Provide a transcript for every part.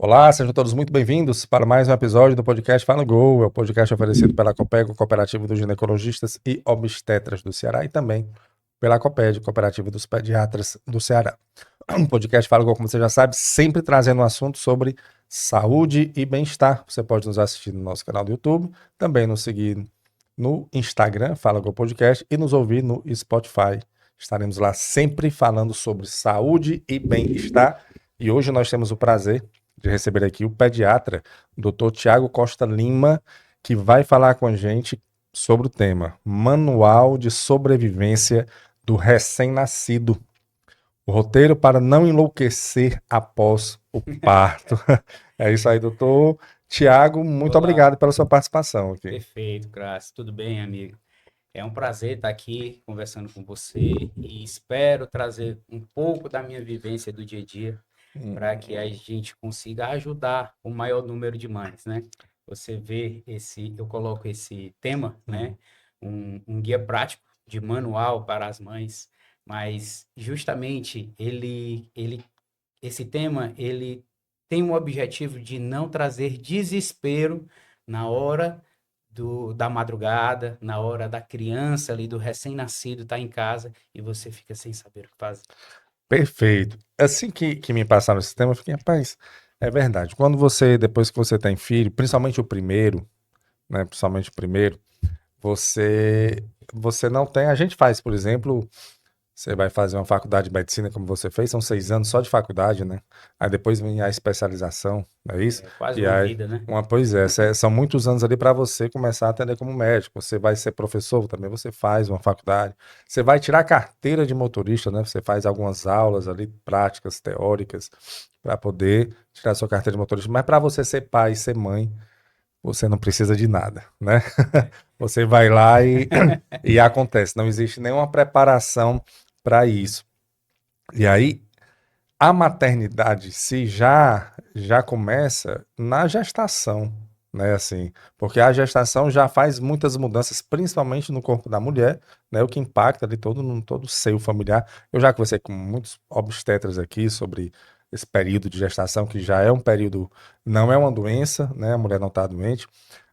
Olá, sejam todos muito bem-vindos para mais um episódio do podcast Fala Gol. É o podcast oferecido pela Copego, Cooperativa dos Ginecologistas e Obstetras do Ceará, e também pela Coped, Cooperativa dos Pediatras do Ceará. Um podcast Fala Gol, como você já sabe, sempre trazendo um assunto sobre saúde e bem-estar. Você pode nos assistir no nosso canal do YouTube, também nos seguir no Instagram, Fala Gol Podcast, e nos ouvir no Spotify. Estaremos lá sempre falando sobre saúde e bem-estar. E hoje nós temos o prazer de receber aqui o pediatra, Dr. Tiago Costa Lima, que vai falar com a gente sobre o tema Manual de Sobrevivência do Recém-Nascido. O roteiro para não enlouquecer após o parto. É isso aí, doutor Tiago. Muito Olá, obrigado pela sua participação aqui. perfeito, Graça. Tudo bem, amigo? É um prazer estar aqui conversando com você e espero trazer um pouco da minha vivência do dia a dia para que a gente consiga ajudar o maior número de mães, né? Você vê eu coloco esse tema, né? Um guia prático de manual para as mães, mas justamente esse tema, ele tem um objetivo de não trazer desespero na hora da madrugada, na hora da criança ali, do recém-nascido estar em casa e você fica sem saber o que fazer. Perfeito. Assim que me passaram esse tema, eu fiquei, rapaz, é verdade. Depois que você tem filho, principalmente o primeiro, né? Principalmente o primeiro, você não tem. A gente faz, por exemplo, você vai fazer uma faculdade de medicina como você fez, são 6 anos só de faculdade, né? Aí depois vem a especialização, não é isso? É quase E uma aí, vida, né? pois é, são muitos anos ali para você começar a atender como médico. Você vai ser professor, também você faz uma faculdade. Você vai tirar a carteira de motorista, né? Você faz algumas aulas ali, práticas, teóricas, para poder tirar a sua carteira de motorista. Mas para você ser pai, ser mãe, você não precisa de nada, né? É. Você vai lá e acontece. Não existe nenhuma preparação para isso. E aí, a maternidade se já começa na gestação, né? Assim, porque a gestação já faz muitas mudanças, principalmente no corpo da mulher, né? O que impacta ali todo o seio familiar. Eu já conversei com muitos obstetras aqui sobre esse período de gestação, que já é um período, não é uma doença, né? A mulher não está doente,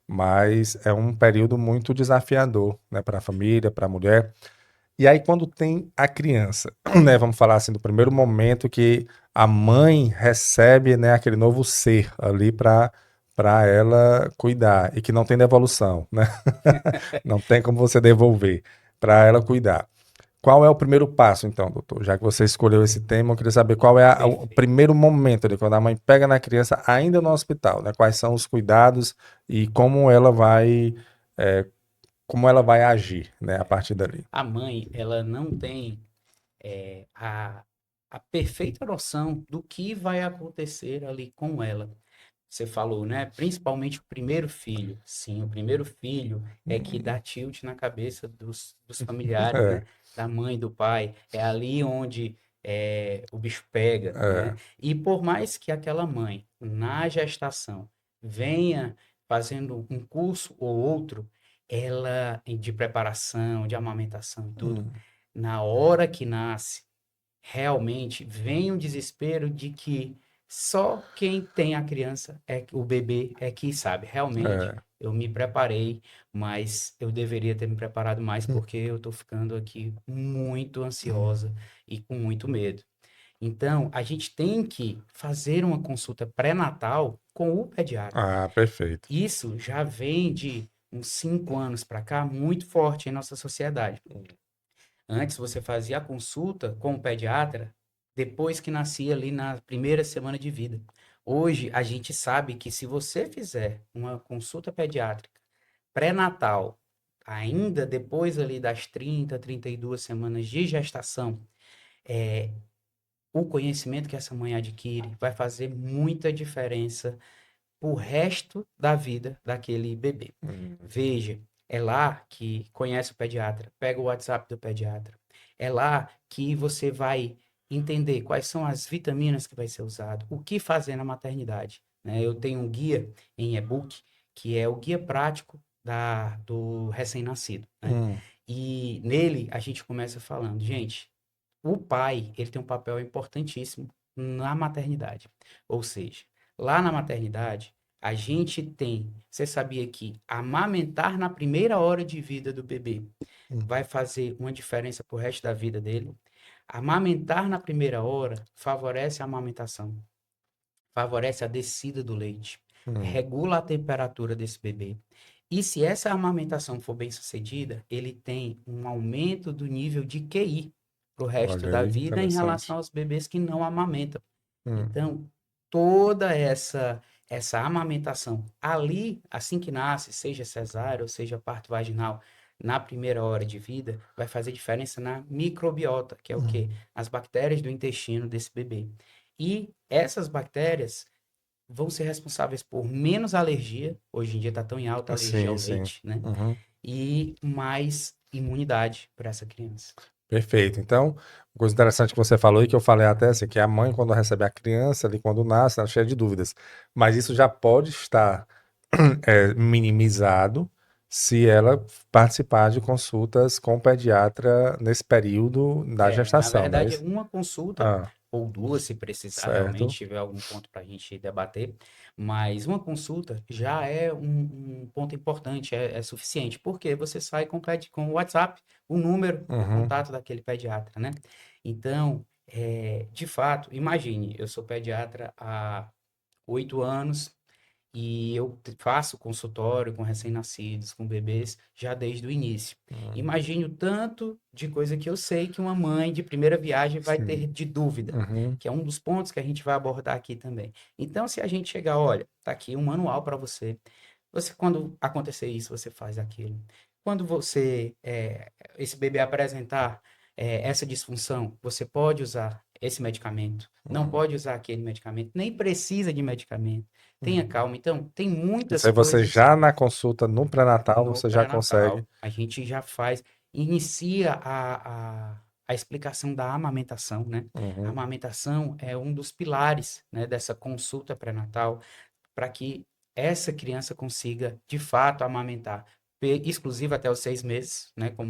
mas é um período muito desafiador, né? Para a família, para a mulher. E aí, quando tem a criança, né, vamos falar assim, do primeiro momento que a mãe recebe, né, aquele novo ser ali para ela cuidar e que não tem devolução, né? Não tem como você devolver para ela cuidar. Qual é o primeiro passo, então, doutor? Já que você escolheu esse tema, eu queria saber qual é o Perfeito. primeiro momento de quando a mãe pega na criança ainda no hospital, né? Quais são os cuidados e é, como ela vai agir, né, a partir dali. A mãe, ela não tem a perfeita noção do que vai acontecer ali com ela. Você falou, né? Principalmente o primeiro filho. Sim, o primeiro filho é que dá tilt na cabeça dos familiares, né? É, Da mãe, do pai. É ali onde o bicho pega, né? é. E por mais que aquela mãe, na gestação, venha fazendo um curso ou outro, ela, de preparação, de amamentação e tudo, Hum, na hora que nasce, realmente vem o desespero de que só quem tem a criança, o bebê, é que sabe. Realmente, é. eu me preparei, mas eu deveria ter me preparado mais Hum, porque eu estou ficando aqui muito hum. ansiosa e com muito medo. Então, a gente tem que fazer uma consulta pré-natal com o pediatra. Ah, perfeito. Isso já vem de uns 5 anos para cá muito forte em nossa sociedade. Antes você fazia a consulta com o pediatra depois que nascia ali na primeira semana de vida. Hoje a gente sabe que se você fizer uma consulta pediátrica pré-natal, ainda depois ali das 32 semanas de gestação, é, o conhecimento que essa mãe adquire vai fazer muita diferença o resto da vida daquele bebê. Hum, Veja, é lá que conhece o pediatra, pega o WhatsApp do pediatra. É lá que você vai entender quais são as vitaminas que vai ser usado, o que fazer na maternidade, né? Eu tenho um guia em e-book que é o guia prático do recém-nascido, né? hum, E nele a gente começa falando, gente, o pai, ele tem um papel importantíssimo na maternidade. Ou seja, Lá na maternidade, a gente tem. Você sabia que amamentar na primeira hora de vida do bebê Hum. vai fazer uma diferença pro resto da vida dele? Amamentar na primeira hora favorece a amamentação, favorece a descida do leite, Hum. regula a temperatura desse bebê. E se essa amamentação for bem sucedida, ele tem um aumento do nível de QI para o resto Olha da aí, vida em relação interessante. aos bebês que não amamentam. Hum. Então, toda essa amamentação ali, assim que nasce, seja cesárea ou seja parto vaginal, na primeira hora de vida, vai fazer diferença na microbiota, que é o quê? Hum. As bactérias do intestino desse bebê. E essas bactérias vão ser responsáveis por menos alergia, hoje em dia está tão em alta a alergia Sim, ao sim. leite, né? Uhum. E mais imunidade para essa criança. Perfeito. Então, uma coisa interessante que você falou e que eu falei até assim, que a mãe, quando recebe a criança, ali quando nasce, ela é cheia de dúvidas. Mas isso já pode estar minimizado se ela participar de consultas com o pediatra nesse período da Na gestação, né? verdade, uma consulta, Ah, ou duas, se precisar certo. realmente, tiver algum ponto para a gente debater, mas uma consulta já é um ponto importante, é suficiente, porque você sai com o WhatsApp, o número, o Uhum. contato daquele pediatra, né? Então, de fato, imagine, eu sou pediatra há 8 anos, e eu faço consultório com recém-nascidos, com bebês, já desde o início. Hum. Imagine o tanto de coisa que eu sei que uma mãe de primeira viagem vai ter Sim. de dúvida, Uhum. que é um dos pontos que a gente vai abordar aqui também. Então, se a gente chegar, olha, tá aqui um manual para você. Você, quando acontecer isso, você faz aquilo. Quando esse bebê apresentar essa disfunção, você pode usar esse medicamento, não Uhum. pode usar aquele medicamento, nem precisa de medicamento. Tenha Uhum. calma. Então, tem Isso muitas aí você coisas já na consulta no pré-natal, no você já consegue. pré-natal. A gente já faz, inicia a explicação da amamentação, né? A Uhum. amamentação é um dos pilares, né, dessa consulta pré-natal para que essa criança consiga, de fato, amamentar exclusiva até os 6 meses, né? Como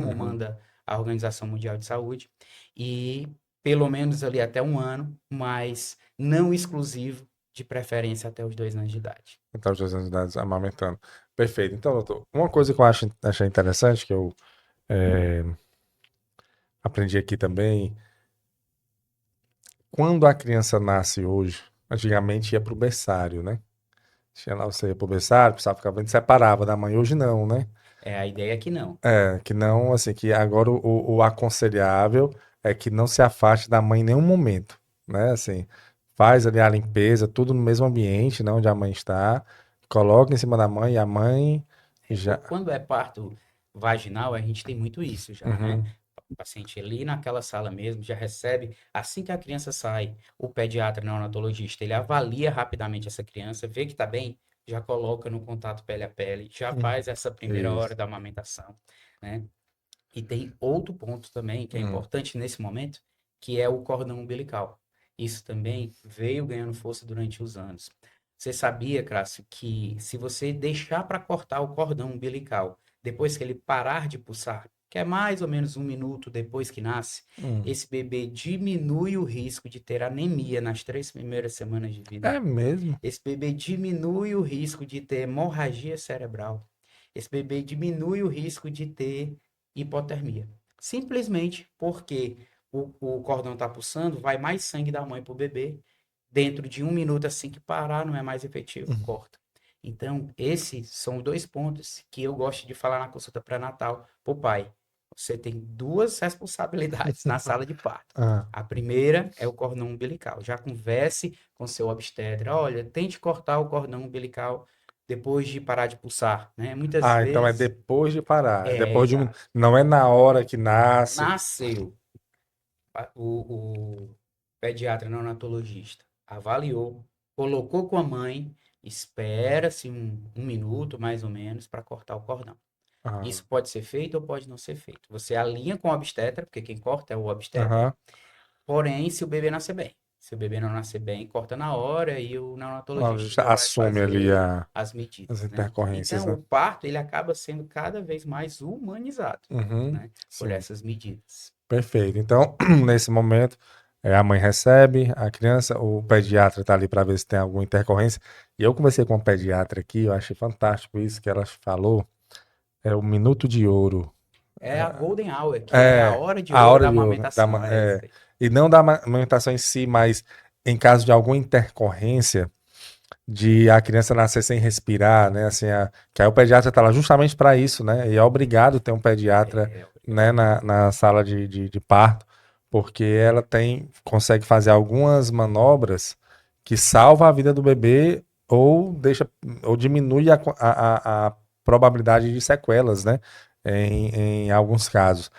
Uhum. manda a Organização Mundial de Saúde, e pelo menos ali até 1 ano, mas não exclusivo, de preferência até os 2 anos de idade. Até os 2 anos de idade amamentando. Perfeito. Então, doutor, uma coisa que eu achei interessante, que eu eh, aprendi aqui também, quando a criança nasce hoje, antigamente ia pro berçário, né? Tinha lá, você ia pro berçário, precisava ficar bem, separava da mãe. Hoje não, né? A ideia é que não. É, que não, assim, que agora o aconselhável é que não se afaste da mãe em nenhum momento, né? Assim, faz ali a limpeza, tudo no mesmo ambiente, né, onde a mãe está, coloca em cima da mãe e a mãe já. Quando é parto vaginal, a gente tem muito isso já, né? Uhum. O paciente ali naquela sala mesmo já recebe, assim que a criança sai, o pediatra neonatologista, ele avalia rapidamente essa criança, vê que tá bem, já coloca no contato pele a pele, já Hum. faz essa primeira hora Isso. da amamentação, né? E tem outro ponto também que é Hum. importante nesse momento, que é o cordão umbilical. Isso também veio ganhando força durante os anos. Você sabia, Crássio, que se você deixar para cortar o cordão umbilical depois que ele parar de pulsar, que é mais ou menos 1 minuto depois que nasce, Hum. esse bebê diminui o risco de ter anemia nas 3 primeiras semanas de vida. É mesmo? Esse bebê diminui o risco de ter hemorragia cerebral. Esse bebê diminui o risco de ter hipotermia. Simplesmente porque o cordão está pulsando, vai mais sangue da mãe para o bebê. Dentro de 1 minuto, assim que parar, não é mais efetivo, Hum. corta. Então, esses são 2 pontos que eu gosto de falar na consulta pré-natal para o pai. Você tem duas responsabilidades na sala de parto. Ah. A primeira é o cordão umbilical. Já converse com seu obstetra. Olha, tente cortar o cordão umbilical depois de parar de pulsar, né? Muitas Ah, então é vezes depois de parar, é depois de um, exato. não é na hora que nasce. Nasceu, o pediatra neonatologista avaliou, colocou com a mãe, espera-se 1 minuto mais ou menos para cortar o cordão. Ah. Isso pode ser feito ou pode não ser feito. Você alinha com o obstetra, porque quem corta é o obstetra. Aham. Porém, se o bebê nascer bem. Se o bebê não nascer bem, corta na hora e o A neonatologista gente já vai assume ali fazer as as medidas, né? intercorrências, Então, né? o parto, ele acaba sendo cada vez mais humanizado, Uhum. né? Por Sim. essas medidas. Perfeito. Então, nesse momento, A mãe recebe a criança, o pediatra está ali para ver se tem alguma intercorrência. E eu conversei com um pediatra aqui, eu achei fantástico isso que ela falou. É o minuto de ouro. É a golden hour, que é a É, hora de a ouro hora da de ouro. amamentação. É isso aí. E não da amamentação em si, mas em caso de alguma intercorrência de a criança nascer sem respirar, né? Assim, que aí o pediatra está lá justamente para isso, né? E é obrigado ter um pediatra, né, na sala de parto, porque ela consegue fazer algumas manobras que salvam a vida do bebê ou deixa, ou diminui a probabilidade de sequelas, né? Em alguns casos.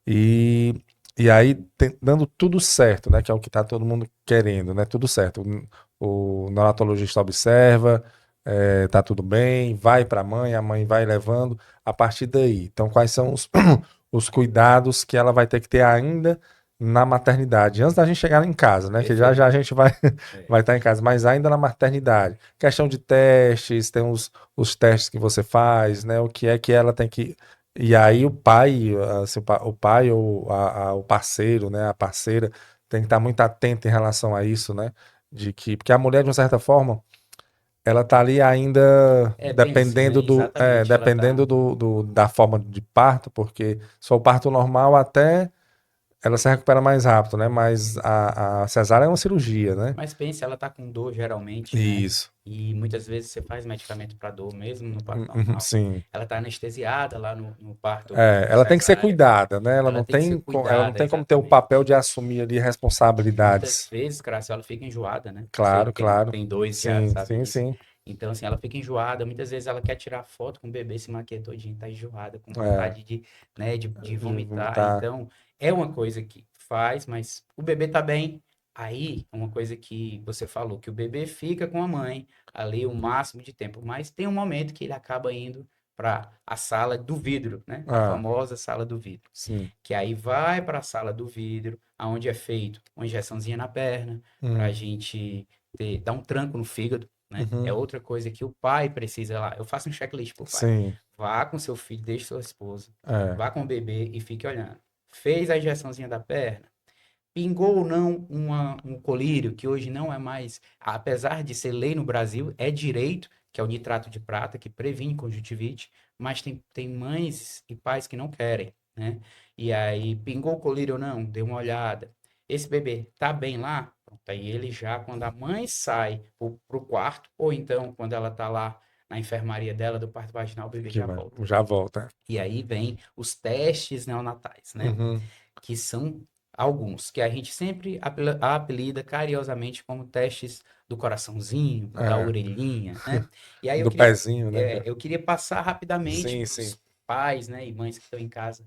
E, e aí, dando tudo certo, né? Que é o que está todo mundo querendo, né? Tudo certo. O neonatologista observa, tá tudo bem, vai para a mãe vai levando a partir daí. Então, quais são os cuidados que ela vai ter que ter ainda na maternidade, antes da gente chegar em casa, né? Que já Perfeito. já a gente vai É. vai estar em casa, mas ainda na maternidade. Questão de testes, tem os testes que você faz, né? O que é que ela tem que. E aí o pai, assim, o pai ou o parceiro, né? A parceira tem que estar muito atento em relação a isso, né? Porque a mulher, de uma certa forma, ela tá ali ainda É bem assim, né? Exatamente. Ela dependendo tá. da forma de parto, porque se for parto normal, até ela se recupera mais rápido, né? Mas a cesárea é uma cirurgia, né? Mas pense, ela tá com dor geralmente, né? Isso. E muitas vezes você faz medicamento para dor mesmo no parto normal. Sim. Ela tá anestesiada lá no parto por Ela tem que ser cesárea. cuidada, né? Ela tem que ser Ela não cuidada, tem como ter o exatamente. papel de assumir ali Muitas responsabilidades. vezes, Crácio, ela fica enjoada, né? Você Claro, que tem, claro. tem dois já Sim, sabe sim, disso. sim. Então, assim, ela fica enjoada. Muitas vezes ela quer tirar foto com o bebê se maquia todinho, tá enjoada, com É, vontade de, né, de de vomitar. vomitar. Então, é uma coisa que faz, mas o bebê tá bem. Aí, é uma coisa que você falou, que o bebê fica com a mãe ali o máximo de tempo, mas tem um momento que ele acaba indo para a sala do vidro, né? A Ah, famosa sala do vidro. sim. Que aí vai para a sala do vidro, aonde é feito uma injeçãozinha na perna, para a Hum, gente dar um tranco no fígado, né? É uhum, outra coisa que o pai precisa lá. Eu faço um checklist pro pai. sim. Vá com seu filho, deixe sua esposa, É. vá com o bebê e fique olhando. Fez a injeçãozinha da perna, pingou ou não um colírio, que hoje não é mais, apesar de ser lei no Brasil, é direito, que é o nitrato de prata, que previne conjuntivite, mas tem mães e pais que não querem, né? E aí, pingou o colírio ou não, dê uma olhada. Esse bebê tá bem lá? Pronto, aí ele já, quando a mãe sai pro quarto, ou então quando ela tá lá na enfermaria dela do parto vaginal, o bebê Que já volta. já volta. E aí vem os testes neonatais, né? Uhum. Que são alguns, que a gente sempre apelida carinhosamente como testes do coraçãozinho, da É. orelhinha, né? E aí Do pezinho, né? eu queria passar rapidamente Sim, para sim. os pais, né, e mães que estão em casa,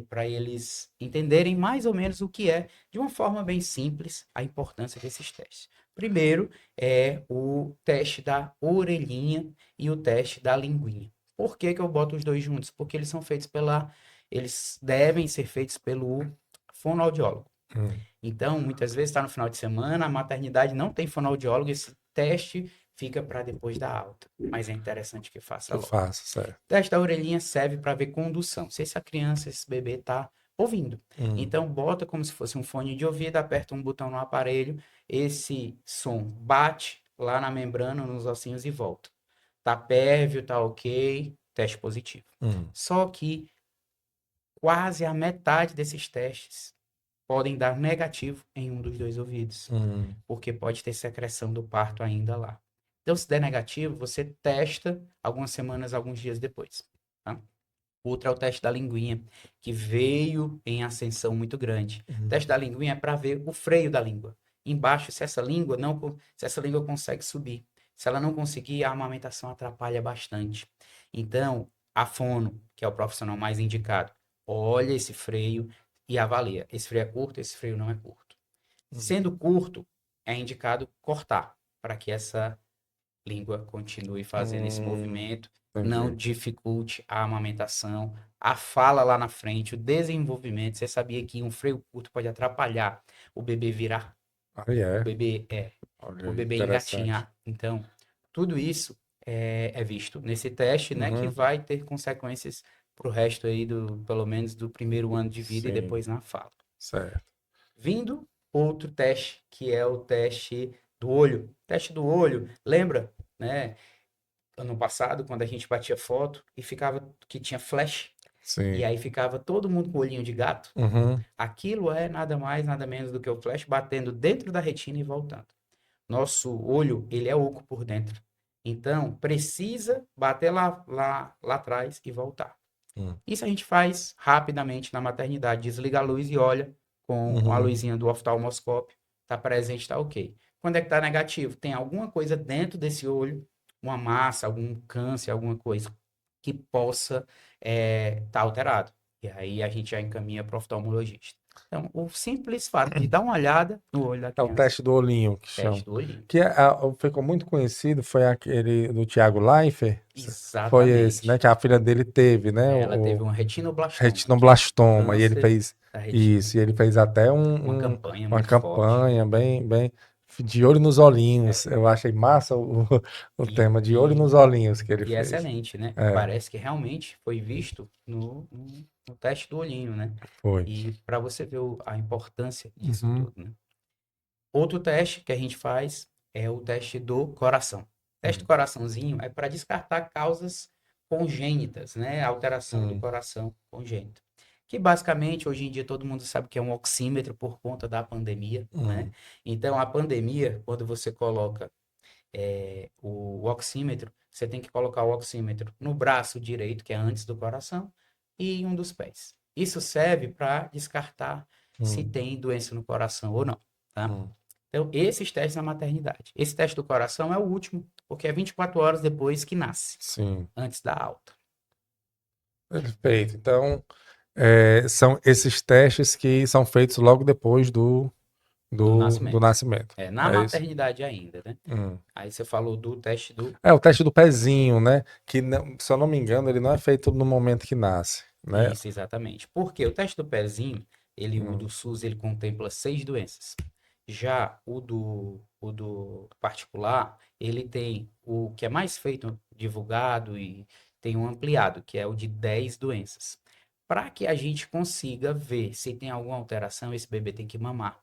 para eles entenderem mais ou menos o que é, de uma forma bem simples, a importância desses testes. Primeiro é o teste da orelhinha e o teste da linguinha. Por que que eu boto os dois juntos? Porque eles devem ser feitos pelo fonoaudiólogo. Hum. Então, muitas vezes está no final de semana, a maternidade não tem fonoaudiólogo, esse teste fica para depois da alta. Mas é interessante que faça Que logo. faço, certo. O teste da orelhinha serve para ver condução, se essa criança, esse bebê está ouvindo. Hum. Então, bota como se fosse um fone de ouvido, aperta um botão no aparelho, esse som bate lá na membrana, nos ossinhos e volta. Tá pérvio, tá ok, teste positivo. Hum. Só que quase a metade desses testes podem dar negativo em um dos dois ouvidos, Hum. porque pode ter secreção do parto ainda lá. Então, se der negativo, você testa algumas semanas, alguns dias depois. Tá? Outro é o teste da linguinha, que veio em ascensão muito grande. O Hum. teste da linguinha é para ver o freio da língua. Embaixo, se essa língua consegue subir. Se ela não conseguir, a amamentação atrapalha bastante. Então, a fono, que é o profissional mais indicado, olha esse freio e avalia. Esse freio é curto, esse freio não é curto. Hum. Sendo curto, é indicado cortar, para que essa língua continue fazendo esse movimento, não Entendi. dificulte a amamentação, a fala lá na frente, o desenvolvimento. Você sabia que um freio curto pode atrapalhar o bebê virar, Aí o é. bebê Olha o aí, bebê interessante. engatinhar. Então, tudo isso é visto nesse teste, né, que Uhum. vai ter consequências para o resto aí pelo menos do primeiro ano de vida e Sim, depois na fala. certo. Vindo outro teste, que é o teste do olho. Teste do olho, lembra, né? Ano passado, quando a gente batia foto e ficava que tinha flash, e Sim. aí ficava todo mundo com o olhinho de gato. Uhum. Aquilo é nada mais, nada menos do que o flash batendo dentro da retina e voltando. Nosso olho, ele é oco por dentro. Então, precisa bater lá atrás e voltar. Uhum. Isso a gente faz rapidamente na maternidade. Desliga a luz e olha com a Uhum. luzinha do oftalmoscópio. Tá presente, tá ok. Quando é que tá negativo? Tem alguma coisa dentro desse olho, uma massa, algum câncer, alguma coisa que possa tá alterado. E aí a gente já encaminha para o oftalmologista. Então, o simples fato de dar uma olhada no olho da É o criança, teste do olhinho que chama. teste do olhinho. Que ficou muito conhecido, foi aquele do Thiago Leifert. Foi esse, né? Exatamente. Que a filha dele teve, né? Ela teve O um retinoblastoma, que é um retinoblastoma. E ele câncer fez da retina. isso, e ele fez até Uma campanha uma muito forte. campanha bem de olho nos olhinhos. Eu achei massa o E, tema de olho e, nos olhinhos que ele e é fez. excelente, né? É, Parece que realmente foi visto no teste do olhinho, né? foi. E para você ver a importância disso Uhum, tudo, né? Outro teste que a gente faz é o teste do coração. O teste do uhum, coraçãozinho é para descartar causas congênitas, né? Alteração do uhum, coração congênito. Que basicamente hoje em dia todo mundo sabe que é um oxímetro por conta da pandemia, né? uhum, Então a pandemia, quando você coloca o oxímetro, você tem que colocar o oxímetro no braço direito, que é antes do coração, e em um dos pés. Isso serve para descartar se uhum, tem doença no coração ou não, tá? uhum. Então, esses testes na maternidade. Esse teste do coração é o último, porque é 24 horas depois que nasce, Sim, antes da alta, perfeito. Então, são esses testes que são feitos logo depois do do nascimento. nascimento. É, na É isso? maternidade ainda, né? Hum. Aí você falou do teste do. É o teste do pezinho, né? Que, se eu não me engano, ele não é feito no momento que nasce, né? Isso, exatamente. Porque o teste do pezinho, o Hum, do SUS, ele contempla 6 doenças. Já o do particular, ele tem o que é mais feito, divulgado e tem um ampliado, que é o de 10 doenças. Para que a gente consiga ver se tem alguma alteração, esse bebê tem que mamar.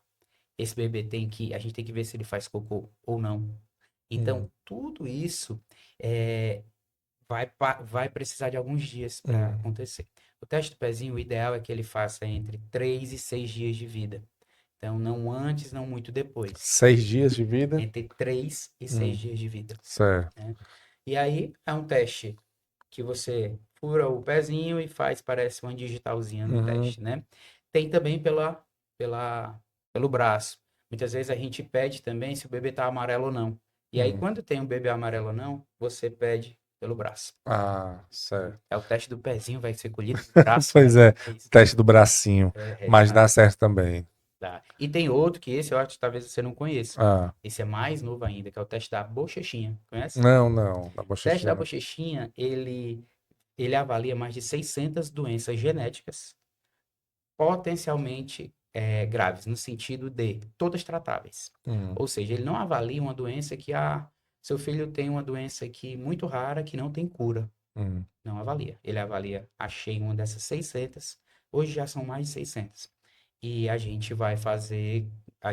Esse bebê a gente tem que ver se ele faz cocô ou não. Então, hum, tudo isso vai precisar de alguns dias para hum. acontecer. O teste do pezinho, o ideal é que ele faça entre 3 e 6 dias de vida. Então, não antes, não muito depois. 6 dias de vida? Entre 3 e 6 Hum, dias de vida, certo. né? E aí, é um teste que você fura o pezinho e faz, parece uma digitalzinha no Uhum, teste, né? Tem também pela, pelo braço. Muitas vezes a gente pede também se o bebê está amarelo ou não. E aí, hum. quando tem um bebê amarelo ou não, você pede pelo braço. Ah, certo. É o teste do pezinho, vai ser colhido no braço, Pois né? é, É o isso. teste do bracinho. É Mas dá retinal. certo também. Tá. E tem outro que esse eu acho que talvez você não conheça. Ah, Esse é mais novo ainda, que é o teste da bochechinha. Conhece? não, não. Da O teste bochechinha da não. bochechinha, ele avalia mais de 600 doenças genéticas potencialmente graves, no sentido de todas tratáveis. Hum, Ou seja, ele não avalia uma doença que seu filho tem uma doença que muito rara que não tem cura. hum, Não avalia. Ele avalia, achei uma dessas 600, hoje já são mais de 600. E a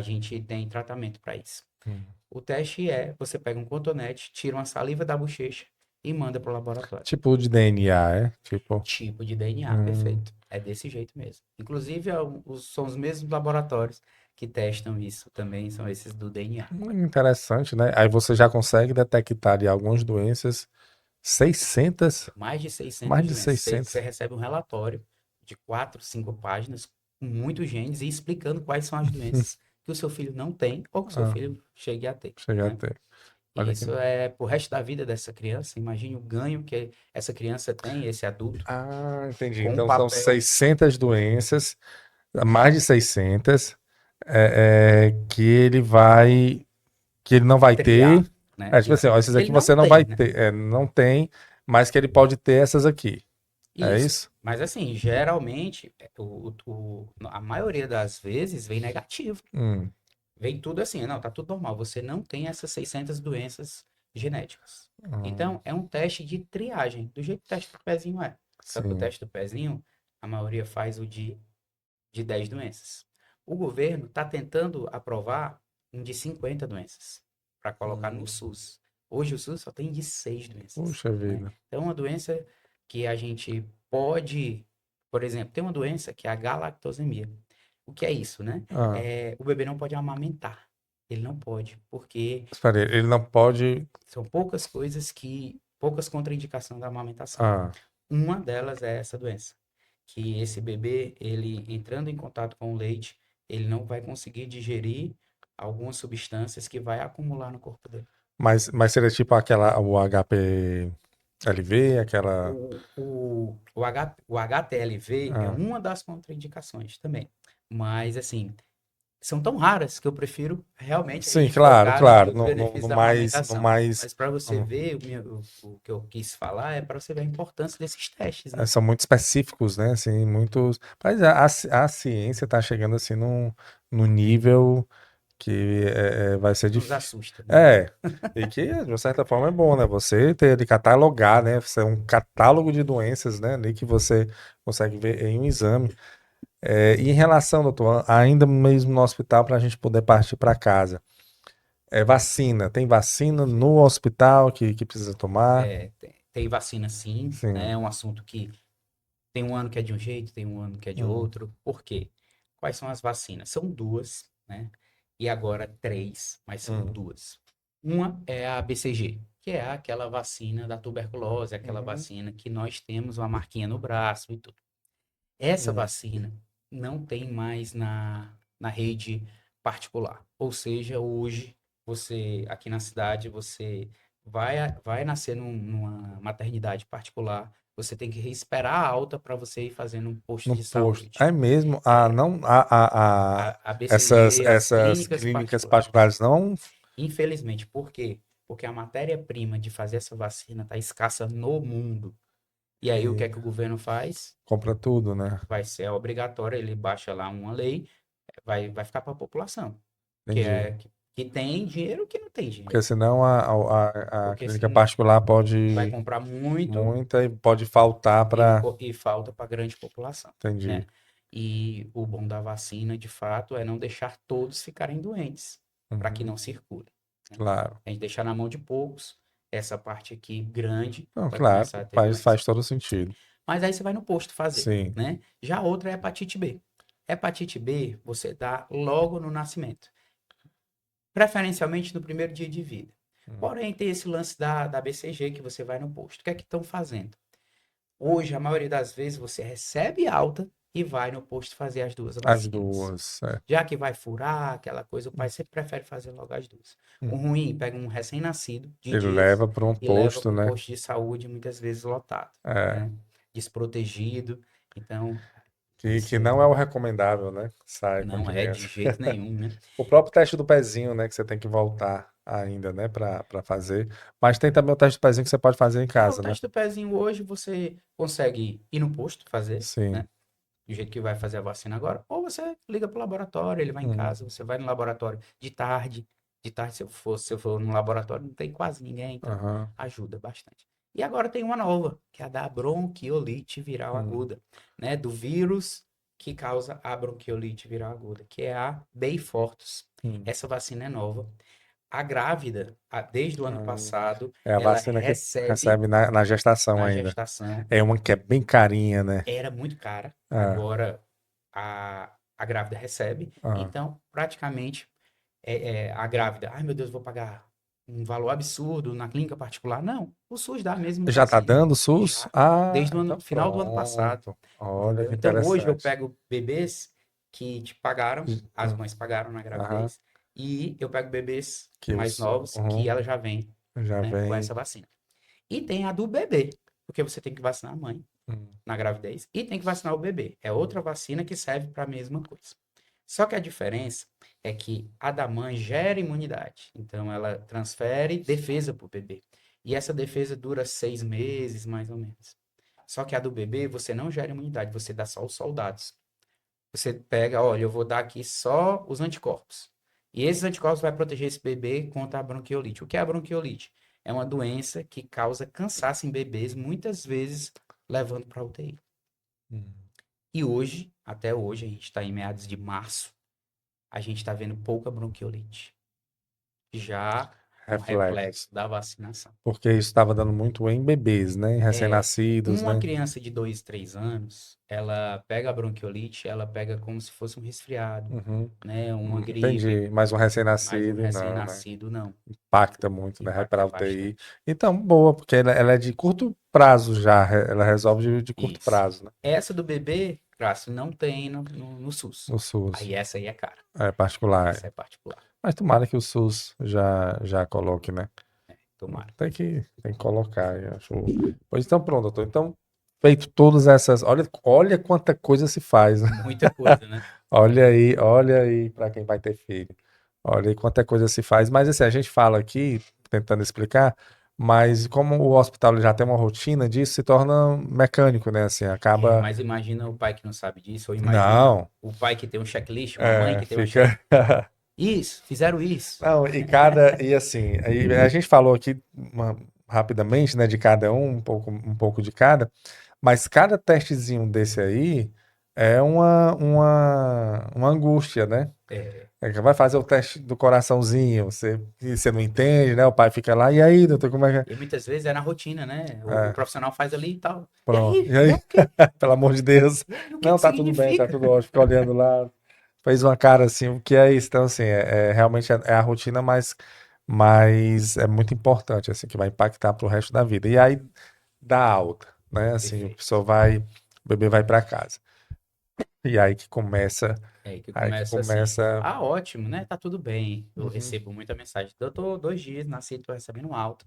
gente tem tratamento para isso. hum. O teste você pega um cotonete, tira uma saliva da bochecha e manda para o laboratório. Tipo de DNA, é? Tipo. Tipo de DNA, Hum, perfeito. É desse jeito mesmo. Inclusive, são os mesmos laboratórios que testam isso também, são esses do DNA. interessante, né? Aí você já consegue detectar ali algumas doenças. 600? Mais de Mais 600 de doenças. Você 600. recebe um relatório de 4, 5 páginas com muitos genes e explicando quais são as doenças que o seu filho não tem ou que o seu Ah, filho chegue a ter, cheguei a né? ter. E Olha que. isso é pro resto da vida dessa criança. Imagine o ganho que essa criança tem, esse adulto, Ah, entendi. com um Então são papel 600 doenças, mais de 600, que ele não vai ter. triar, né? É tipo assim, ó, esses Que aqui ele não você não tem, vai né? ter, não tem, mas que ele pode ter essas aqui. É Isso. isso? Mas assim, geralmente, a maioria das vezes vem negativo. Hum, Vem tudo assim, não, tá tudo normal. Você não tem essas 600 doenças genéticas. hum, Então, é um teste de triagem, do jeito que o teste do pezinho é. Só que o sim. teste do pezinho, a maioria faz o de 10 doenças. O governo está tentando aprovar um de 50 doenças para colocar no Hum. SUS. Hoje o SUS só tem de 6 doenças, Puxa né? vida. Então, uma doença que a gente pode, por exemplo, tem uma doença que é a galactosemia. O que é isso, né? Ah, O bebê não pode amamentar. Ele não pode, porque espera aí, ele não pode. são poucas contraindicações da amamentação. Ah, Uma delas é essa doença, que esse bebê, ele entrando em contato com o leite, ele não vai conseguir digerir algumas substâncias que vai acumular no corpo dele. mas seria tipo aquela, o HPLV, aquela. O HTLV é Ah. uma das contraindicações também, mas assim, são tão raras que eu prefiro realmente a Sim, gente claro, focar no, claro. nos No benefícios da mais, no amamentação. mais. Mas para você hum, ver, o que eu quis falar é para você ver a importância desses testes, né? São muito específicos, né? Assim, muitos. Mas a ciência está chegando assim num nível que vai ser Nos difícil. assusta, né? É, e que de uma certa forma é bom, né? Você ter de catalogar, né? Você é um catálogo de doenças, né? Ali que você consegue ver em um exame. E em relação, doutor, ainda mesmo no hospital, para a gente poder partir para casa. Vacina, tem vacina no hospital que precisa tomar? Tem vacina sim, né? Sim. É um assunto que tem um ano que é de um jeito, tem um ano que é de Hum, outro. Por quê? Quais são as vacinas? São duas, né? E agora três, mas são hum, duas. Uma é a BCG, que é aquela vacina da tuberculose, aquela uhum, vacina que nós temos uma marquinha no braço e tudo. Essa hum, vacina não tem mais na rede particular. Ou seja, hoje, aqui na cidade, você vai nascer numa maternidade particular, você tem que esperar a alta para você ir fazendo um posto no de posto. saúde. É mesmo? É, Não, a essas, BCG, as essas clínicas clínicas particulares. particulares não Infelizmente, por quê? Porque a matéria-prima de fazer essa vacina está escassa no mundo. E aí, o que é e que o governo faz? compra tudo, né? Vai ser obrigatório, ele baixa lá uma lei, vai ficar para a população, que Entendi. é que tem dinheiro ou que não tem Porque dinheiro. senão a Porque clínica se particular vai pode comprar muito muita e pode faltar para. e falta para a grande população, Entendi. né? E o bom da vacina, de fato, é não deixar todos ficarem doentes, para que Uhum, não circule, né? claro. A gente deixar na mão de poucos, essa parte aqui grande Não, vai claro, começar a ter faz doença. todo sentido. Mas aí você vai no posto fazer, Sim. né? Já a outra é hepatite B. Hepatite B você dá logo no nascimento, preferencialmente no primeiro dia de vida. Hum. Porém, tem esse lance da BCG que você vai no posto. O que é que estão fazendo? Hoje, a maioria das vezes, você recebe alta e vai no posto fazer as duas As vacinas. duas. É. Já que vai furar, aquela coisa, o pai sempre prefere fazer logo as duas. O Hum. ruim, pega um recém-nascido de Ele dias leva para um e leva posto, para o né? posto de saúde, muitas vezes lotado, É. né? Desprotegido. Então, Que isso não é o recomendável, né? Sai com a não é de criança. jeito nenhum, né? O próprio teste do pezinho, né? Que você tem que voltar ainda, né? Para fazer. Mas tem também o teste do pezinho que você pode fazer em O casa, né? teste do pezinho hoje você consegue ir no posto fazer, Sim. né? Do jeito que vai fazer a vacina agora, ou você liga para o laboratório, ele vai em Hum, casa, você vai no laboratório de tarde se eu for no laboratório, não tem quase ninguém, então aham, ajuda bastante. E agora tem uma nova, que é a da bronquiolite viral hum, aguda, né? Do vírus que causa a bronquiolite viral aguda, que é a Beyfortus. hum. Essa vacina é nova. A grávida, desde o ano Ah, passado, é a ela vacina que recebe recebe na gestação na ainda. gestação. É uma que é bem carinha, né? Era muito cara, Ah, agora a grávida recebe, ah. então praticamente a grávida, ai meu Deus, vou pagar um valor absurdo na clínica particular. Não, o SUS dá a mesma Já tá vacina, dando SUS? já, Ah, desde o então final do ano passado, pronto. Olha entendeu? que Então hoje eu interessante. pego bebês que te pagaram, as Hum, mães pagaram na aham, gravidez, e eu pego bebês que mais novos que uhum, ela já vem, já né, com vem. essa vacina. E tem a do bebê, porque você tem que vacinar a mãe Hum, na gravidez e tem que vacinar o bebê. É outra vacina que serve para a mesma coisa. Só que a diferença é que a da mãe gera imunidade. Então, ela transfere defesa para o bebê. E essa defesa dura 6 meses, mais ou menos. Só que a do bebê, você não gera imunidade, você dá só os soldados. Você pega, olha, eu vou dar aqui só os anticorpos. E esses anticorpos vai proteger esse bebê contra a bronquiolite. O que é a bronquiolite? É uma doença que causa cansaço em bebês, muitas vezes levando para a UTI. hum. E hoje, até hoje, a gente está em meados de março, a gente está vendo pouca bronquiolite. Já um Reflexos. reflexo da vacinação. Porque isso estava dando muito em bebês, né? Em É, recém-nascidos, uma né? criança de 2, 3 anos, ela pega a bronquiolite, ela pega como se fosse um resfriado, Uhum. né? Uma gripe, Entendi. Mas um mas um recém-nascido, não, né? recém-nascido não. Impacta muito, né? Vai Impacta para UTI. bastante. Então, boa, porque ela é de curto prazo já. Ela resolve de curto Isso. prazo, né? Essa do bebê, Cássio, não tem no SUS. No SUS. Aí essa aí é cara. É particular. Essa é particular. Mas tomara que o SUS já coloque, né? Tomara. Tem que colocar, eu acho. Pois então, pronto, doutor. Então, feito todas essas. Olha quanta coisa se faz, né? Muita coisa, né? Olha aí para quem vai ter filho. Olha aí quanta coisa se faz. Mas assim, a gente fala aqui, tentando explicar, mas como o hospital ele já tem uma rotina disso, se torna mecânico, né? Assim, É, acaba. mas imagina o pai que não sabe disso, ou imagina Não, o pai que tem um checklist, uma mãe que tem um check. fica. Isso, fizeram isso. Não, e assim, aí a gente falou aqui rapidamente, né, de cada um pouco de cada, mas cada testezinho desse aí é uma angústia, né? É, É que vai fazer o teste do coraçãozinho, você não entende, né? O pai fica lá, e aí, doutor, como é que e muitas vezes é na rotina, né? O é? É, profissional faz ali e tal. E pronto. aí, E aí, deu o quê? pelo amor de Deus. E aí, o que Não, que tá tudo bem, tá significa? tudo ótimo. Fica olhando lá, fez uma cara assim, o que é isso? Então, assim, realmente é a rotina, mas é muito importante, assim, que vai impactar pro resto da vida. E aí dá alta, né? Assim, o Perfeito. bebê vai para casa. E É aí que aí que começa assim. começa, Ah, ótimo, né? Tá tudo bem. Eu uhum, recebo muita mensagem. Doutor, 2 dias, nasci, tô recebendo um alta.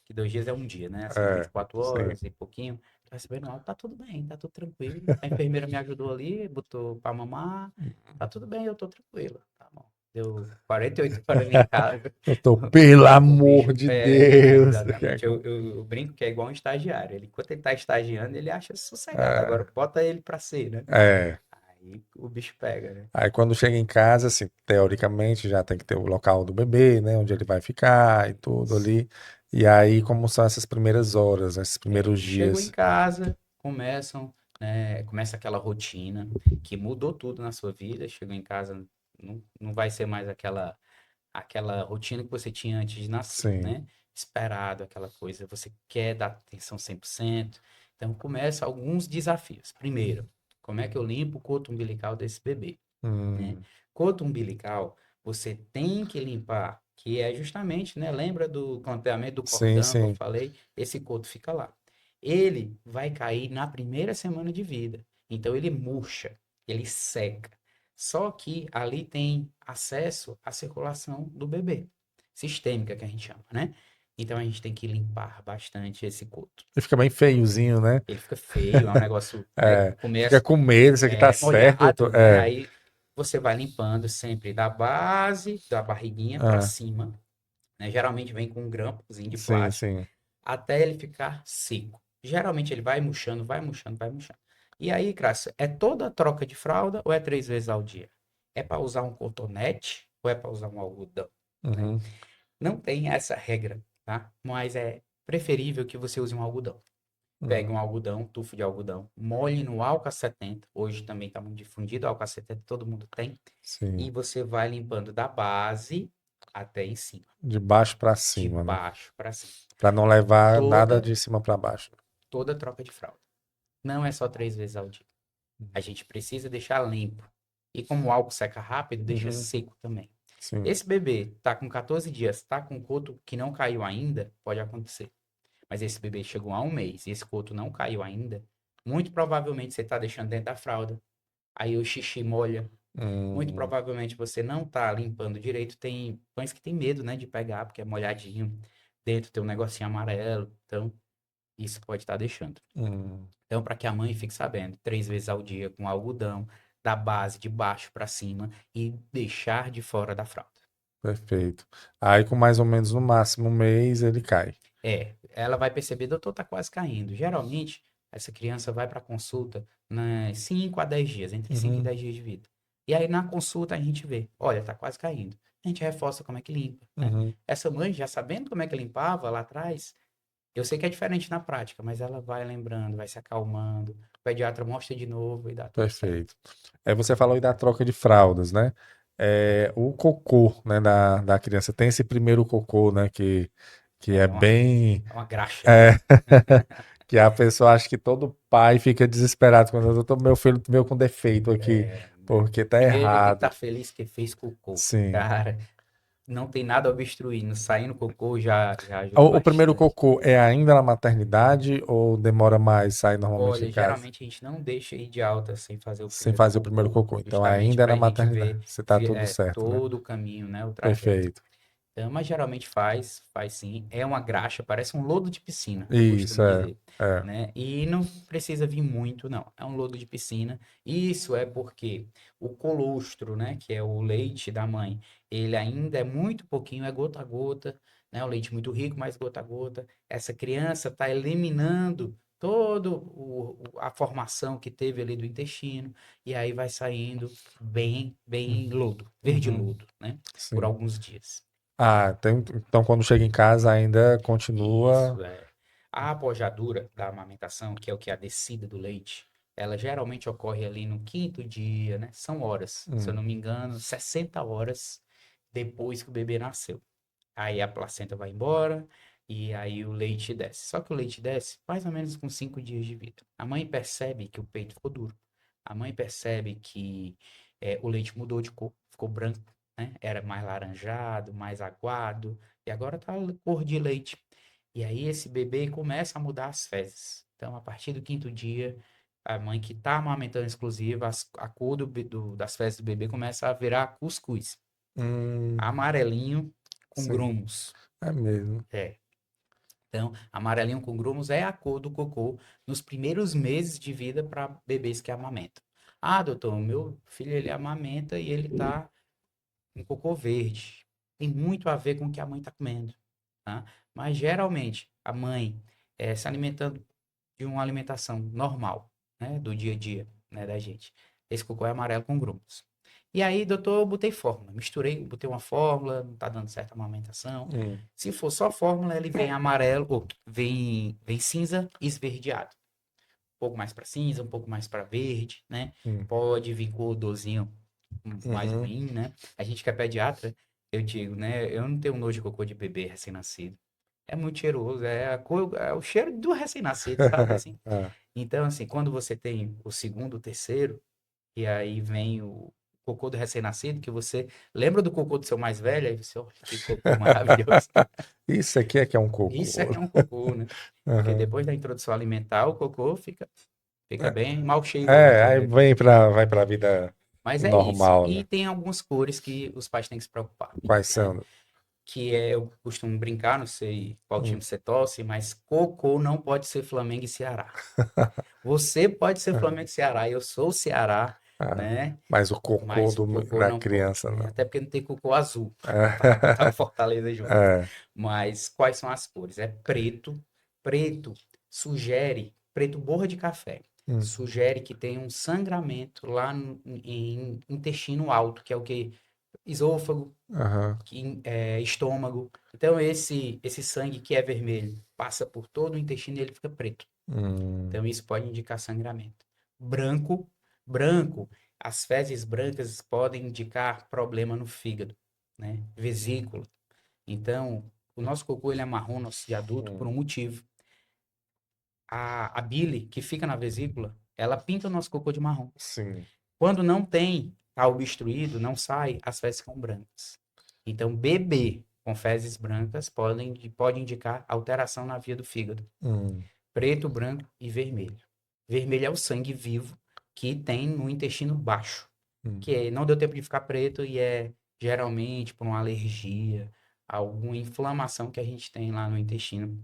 Que 2 dias é um dia, né? Assim, é, 24 sim. horas e pouquinho. Tô recebendo um alta, tá tudo bem, tá tudo tranquilo. A enfermeira me ajudou ali, botou pra mamar. Tá tudo bem, eu tô tranquilo. Tá bom. Deu 48 horas em casa. Eu tô, pelo O amor bicho de pega, Deus. exatamente. Eu brinco que é igual um estagiário. Ele, enquanto ele tá estagiando, ele acha sossegado. É, Agora bota ele pra ser, né? é. Aí o bicho pega, né? Aí quando chega em casa, assim, teoricamente já tem que ter o local do bebê, né, onde ele vai ficar e tudo Isso. ali. E aí como são essas primeiras horas, né, esses É, primeiros chegou em dias? casa, começa aquela rotina que mudou tudo na sua vida. Chegou em casa, não vai ser mais aquela rotina que você tinha antes de nascer, Sim. né? Esperado, aquela coisa, você quer dar atenção 100%. Então, começa alguns desafios. Primeiro, como é que eu limpo o coto umbilical desse bebê, né? Hum, Coto umbilical, você tem que limpar, que é justamente, né? Lembra do campeamento do sim, cordão que eu sim. falei? Esse coto fica lá. Ele vai cair na primeira semana de vida. Então, ele murcha, ele seca. Só que ali tem acesso à circulação do bebê, sistêmica que a gente chama, né? Então a gente tem que limpar bastante esse coto. Ele fica bem feiozinho, né? Ele fica feio, é um negócio, né? É, fica Começa com medo, isso aqui tá certo, molhado, doutor? né? É, Aí você vai limpando sempre da base da barriguinha para é, cima, né? Geralmente vem com um grampozinho de sim, plástico sim. até ele ficar seco. Geralmente ele vai murchando, vai murchando, vai murchando. E aí, Crácio, é toda a troca de fralda ou é 3 vezes ao dia? É para usar um cotonete ou é para usar um algodão, né? Uhum, Não tem essa regra, tá? Mas é preferível que você use um algodão. Pegue uhum, um algodão, um tufo de algodão, molhe no álcool 70. Hoje também está muito difundido, o álcool 70 todo mundo tem. E sim. você vai limpando da base até em cima, De baixo pra de cima, né? baixo para cima. Pra não levar nada Toda, de cima pra baixo. toda troca de fralda. Não é só 3 vezes ao dia. A gente precisa deixar limpo. E como o álcool seca rápido, deixa Uhum, seco também. sim. Esse bebê tá com 14 dias, tá com coto que não caiu ainda, pode acontecer. Mas esse bebê chegou a um mês e esse coto não caiu ainda, muito provavelmente você tá deixando dentro da fralda. Aí o xixi molha. Muito Hum, provavelmente você não tá limpando direito. Tem pães que tem medo, né, de pegar, porque é molhadinho. Dentro tem um negocinho amarelo. Então, isso pode estar deixando. hum. Então, para que a mãe fique sabendo, 3 vezes ao dia com algodão, da base de baixo para cima e deixar de fora da fralda. Perfeito. Aí, com mais ou menos no máximo um mês, ele cai. É, ela vai perceber, doutor, tá quase caindo. Geralmente, essa criança vai para consulta nas 5 a 10 dias, entre 5 e Uhum, 10 dias de vida. E aí, na consulta, a gente vê, olha, tá quase caindo. A gente reforça como é que limpa, né? uhum, Essa mãe, já sabendo como é que limpava lá atrás, eu sei que é diferente na prática, mas ela vai lembrando, vai se acalmando. O pediatra mostra de novo e dá tudo certo. perfeito. Aí você falou aí da troca de fraldas, né? o cocô, né, da criança. Tem esse primeiro cocô, né, que é É uma, bem. é uma graxa, né? É, que a pessoa acha que todo pai fica desesperado quando eu tô meu filho meu com defeito aqui, porque tá Primeiro ele tem que estar errado. feliz que fez cocô. Sim. Cara, não tem nada obstruindo. Saindo cocô já ajuda O primeiro bastante. cocô é ainda na maternidade ou demora mais, sai normalmente de Olha, casa? geralmente a gente não deixa ir de alta sem fazer o Sem primeiro fazer o primeiro cocô, cocô. Então justamente ainda é para na a gente maternidade. ver, Você tá tudo certo, né? todo o caminho, né, o trajeto. Perfeito. Então, mas geralmente faz sim. É uma graxa, parece um lodo de piscina, eu Isso, costumo é. dizer, É. né? E não precisa vir muito, não. É um lodo de piscina. Isso é porque o colostro, né, que é o leite da mãe, ele ainda é muito pouquinho, é gota a gota, né? O leite muito rico, mas gota a gota. Essa criança está eliminando todo a formação que teve ali do intestino e aí vai saindo bem lodo, verde Uhum. lodo, né? Por Sim. alguns dias. Ah, então quando chega em casa ainda continua. Isso é. A apojadura da amamentação, que é o que é a descida do leite, ela geralmente ocorre ali no quinto dia, né? São horas, se eu Hum. não me engano, 60 horas depois que o bebê nasceu. Aí a placenta vai embora e aí o leite desce. Só que o leite desce mais ou menos com 5 dias de vida. A mãe percebe que o peito ficou duro. A mãe percebe que o leite mudou de cor, ficou branco, né? Era mais laranjado, mais aguado e agora tá cor de leite. E aí esse bebê começa a mudar as fezes. Então, a partir do quinto dia, a mãe que está amamentando exclusiva, a cor das fezes do bebê começa a virar cuscuz, Hum. amarelinho com Sim, grumos. é mesmo. É. Então, amarelinho com grumos é a cor do cocô nos primeiros meses de vida para bebês que amamentam. Ah, doutor, meu filho ele amamenta e ele tá com cocô verde. Tem muito a ver com o que a mãe está comendo, tá? Mas geralmente a mãe se alimentando de uma alimentação normal, né, do dia a dia, né, da gente. Esse cocô é amarelo com grumos. E aí, doutor, eu botei fórmula, misturei, botei uma fórmula, não tá dando certo a amamentação. Hum. Se for só fórmula, ele vem amarelo, ou vem cinza esverdeado. Um pouco mais para cinza, um pouco mais para verde, né? Hum. Pode vir com odorzinho mais Uhum. ruim, né? A gente que é pediatra, eu digo, né? Eu não tenho nojo de cocô de bebê recém-nascido. É muito cheiroso, é o cheiro do recém-nascido, sabe assim? Ah, Então, assim, quando você tem o segundo, o terceiro, e aí vem o cocô do recém-nascido, que você lembra do cocô do seu mais velho, aí você, olha, que cocô maravilhoso. isso aqui é que é um Isso é cocô. que é um cocô, né? Porque Aham. depois da introdução alimentar, o cocô fica bem mal cheiroso, É, vamos aí dizer assim. vai pra vida Mas é isso. normal, E né? tem algumas cores que os pais têm que se preocupar, Quais né? são? Que é, eu costumo brincar, não sei qual Hum. time você torce, mas cocô não pode ser Flamengo e Ceará. Você pode ser Flamengo e Ceará, eu sou o Ceará, Ah, né? mas o cocô Mas o cocô da não pode, criança, né? não. Até porque não tem cocô azul para botar o É. Fortaleza junto. É. Mas quais são as cores? É preto. Preto sugere, preto borra de café. Hum. Sugere que tem um sangramento lá em intestino alto, que é o que? Esôfago, Aham. estômago. Então, esse sangue que é vermelho passa por todo o intestino e ele fica preto. Hum. Então, isso pode indicar sangramento. Branco, branco, as fezes brancas podem indicar problema no fígado, né? Vesícula. Então, o nosso cocô ele é marrom nosso de adulto por Hum. um motivo. A bile que fica na vesícula, ela pinta o nosso cocô de marrom. Sim. Quando não tem, tá obstruído, não sai, as fezes ficam brancas. Então, bebê com fezes brancas pode indicar alteração na via do fígado. Hum. Preto, branco e vermelho. Vermelho é o sangue vivo que tem no intestino baixo, Hum. que não deu tempo de ficar preto e é geralmente por uma alergia, alguma inflamação que a gente tem lá no intestino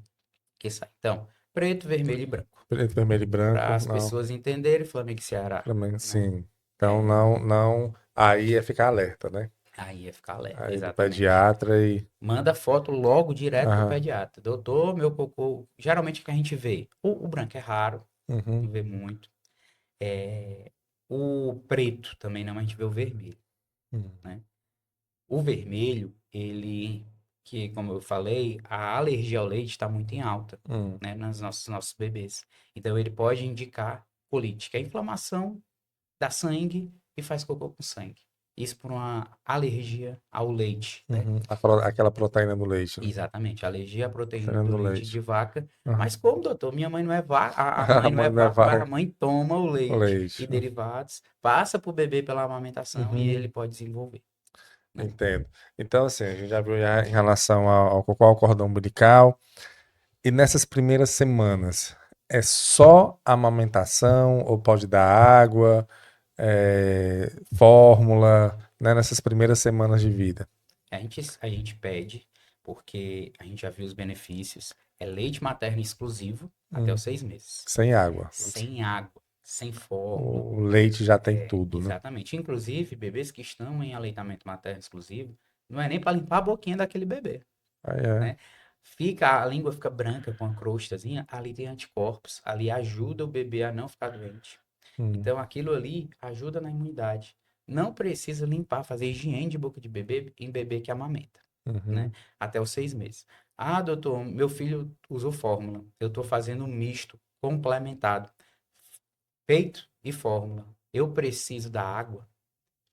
que sai. Então, preto, vermelho e branco. Preto, vermelho e Para branco, as não. pessoas entenderem, Flamengo e Ceará, Flamengo, né? sim. Então É, não. Aí é ficar alerta, né? aí é ficar alerta, Aí do exatamente. pediatra e. Manda foto logo direto pro Aham. pediatra. Doutor, meu cocô. Geralmente o que a gente vê. O branco é raro, Uhum. não vê muito. É, o preto também não, a gente vê o vermelho, Hum. né? O vermelho, que como eu falei, a alergia ao leite está muito em alta, Hum. né, nos nossos bebês. Então ele pode indicar colite, que é a inflamação da sangue e faz cocô com sangue. isso por uma alergia ao leite, né? Uhum. Aquela proteína do leite, né? Exatamente, alergia à proteína Proteína do do leite de leite. vaca. Uhum. Mas como, doutor? Minha mãe não é vaca, a mãe não é Mãe vaca, mas a levar mãe toma o o leite e leite. derivados, passa para o bebê pela amamentação e ele Uhum. pode desenvolver, né? Entendo. Então, assim, a gente já viu já em relação ao cocô, ao cordão umbilical. E nessas primeiras semanas, é só amamentação ou pode dar água, fórmula, né? Nessas primeiras semanas de vida? A gente pede, porque a gente já viu os benefícios, é leite materno exclusivo até Hum, os 6 meses, sem água. sem água, sem fórmula. O leite já tem É, tudo, né? exatamente. Inclusive, bebês que estão em aleitamento materno exclusivo, não é nem para limpar a boquinha daquele bebê, Aí é. né? A língua fica branca com a crostazinha, ali tem anticorpos, ali ajuda o bebê a não ficar doente. Hum, Então, aquilo ali ajuda na imunidade. Não precisa limpar, fazer higiene de boca de bebê em bebê que amamenta, né? uhum, Até os 6 meses. Ah, doutor, meu filho usou fórmula. Eu estou fazendo um misto complementado, peito e fórmula. Eu preciso da água?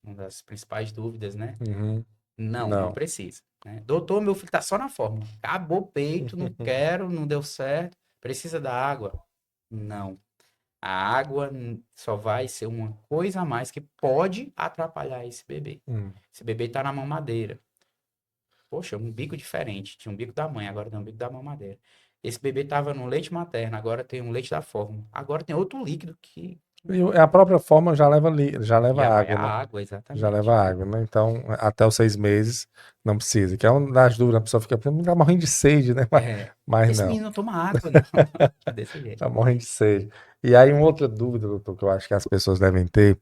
Uma das principais dúvidas, né? uhum. Não Não. precisa, né? Doutor, meu filho tá só na fórmula. Acabou o peito, não quero, não deu certo. Precisa da água? Não. A água só vai ser uma coisa a mais que pode atrapalhar esse bebê. Hum. Esse bebê tá na mamadeira. Poxa, um bico diferente. Tinha um bico da mãe, agora tem um bico da mamadeira. Esse bebê tava no leite materno, agora tem um leite da fórmula. Agora tem outro líquido que E a própria forma já leva, já leva já vai água, a né? água, Já exatamente. leva água, né? Então, até os 6 meses não precisa. Que é uma das dúvidas, a pessoa fica, me dá morrendo de sede, né? Mas, É, mas esse não, menino não toma água, não. É desse jeito. tá morrendo de sede. E aí, uma outra dúvida, doutor, que eu acho que as pessoas devem ter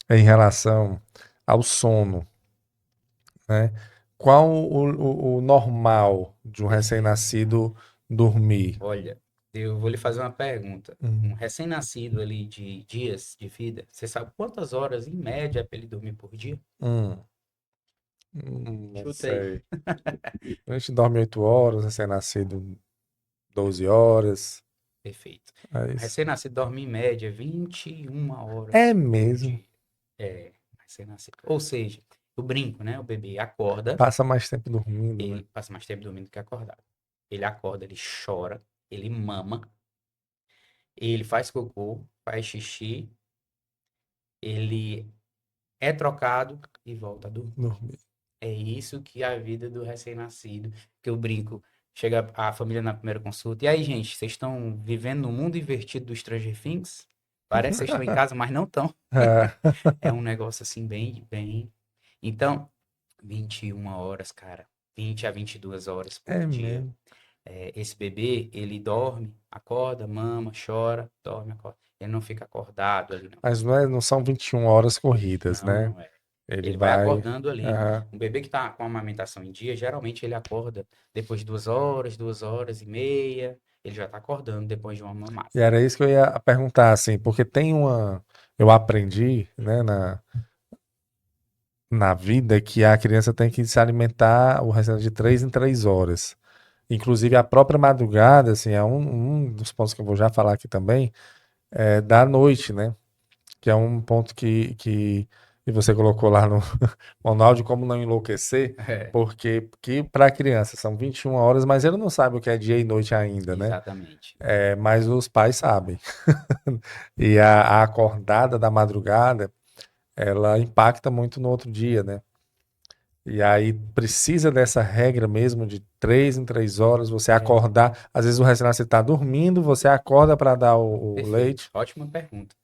é em relação ao sono, né? Qual o normal de um Perfeito. recém-nascido dormir? Olha, eu vou lhe fazer uma pergunta. Um Hum, recém-nascido ali de dias de vida, você sabe quantas horas em média para ele dormir por dia? hum, não Chuta aí. sei. A gente dorme 8 horas, recém-nascido 12 horas. Perfeito. É Um isso. recém-nascido dorme em média 21 É horas por mesmo. dia. É, recém-nascido. Ou seja, o brinco, né? O bebê acorda, Passa mais tempo dormindo, né? ele passa mais tempo dormindo que acordado. Ele acorda, ele chora, ele mama, ele faz cocô, faz xixi, ele é trocado e volta a dormir. Dormir. É isso que é a vida do recém-nascido, que eu brinco. Chega a família na primeira consulta. E aí, gente, vocês estão vivendo no mundo invertido do Stranger Things? Parece que vocês estão em casa, mas não estão. É, É um negócio assim, bem, bem. Então, 21 horas, cara. 20 a 22 horas por é dia. mesmo. Esse bebê, ele dorme, acorda, mama, chora, dorme, acorda. Ele não fica acordado ali, não. Mas não são 21 horas corridas, Não, né? não é. Ele Ele vai vai. acordando ali. Aham. Um bebê que está com a amamentação em dia, geralmente ele acorda depois de 2 horas, 2 horas e meia. Ele já está acordando depois de uma mamada. E era isso que eu ia perguntar, assim, porque tem uma. Eu aprendi, né, na vida que a criança tem que se alimentar o restante de 3 em 3 horas. Inclusive a própria madrugada, assim, é um dos pontos que eu vou já falar aqui também, é da noite, né? Que é um ponto que você colocou lá no manual de como não enlouquecer, É, porque que para a criança são 21 horas, mas ele não sabe o que é dia e noite ainda, né? exatamente. Mas os pais sabem. E a acordada da madrugada, ela impacta muito no outro dia, né? E aí precisa dessa regra mesmo de 3 em 3 horas, você É, acordar. Às vezes o recém-nascido está dormindo, você acorda para dar o perfeito. leite. Ótima pergunta.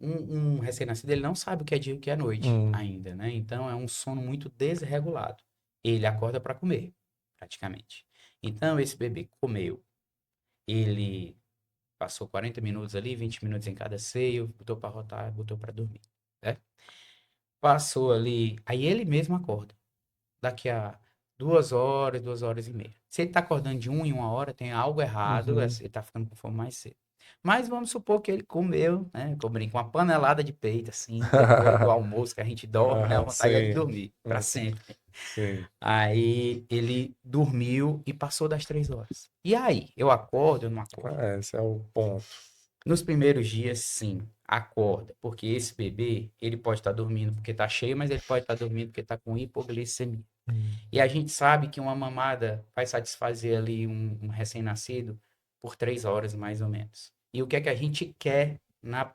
Um recém-nascido, ele não sabe o que é dia e o que é noite Hum, ainda, né? Então é um sono muito desregulado. Ele acorda para comer, praticamente. Então esse bebê comeu, ele passou 40 minutos ali, 20 minutos em cada seio, botou para rotar, botou para dormir, né? Passou ali, aí ele mesmo acorda. Daqui a 2 horas, 2 horas e meia. Se ele tá acordando de 1 em 1 hora, tem algo errado, uhum. ele tá ficando com fome mais cedo. Mas vamos supor que ele comeu, né? Com uma panelada de peito, assim, depois do almoço que a gente dorme, né? A Aham, vontade é de sim. dormir, para sempre. Sim. Aí ele dormiu e passou das 3 horas. E aí, eu acordo, eu não acordo? Esse é o ponto. Nos primeiros dias, sim, acorda, porque esse bebê, ele pode estar dormindo porque está cheio, mas ele pode estar dormindo porque está com hipoglicemia. Hum. E a gente sabe que uma mamada vai satisfazer ali um recém-nascido por 3 horas, mais ou menos. E o que é que a gente quer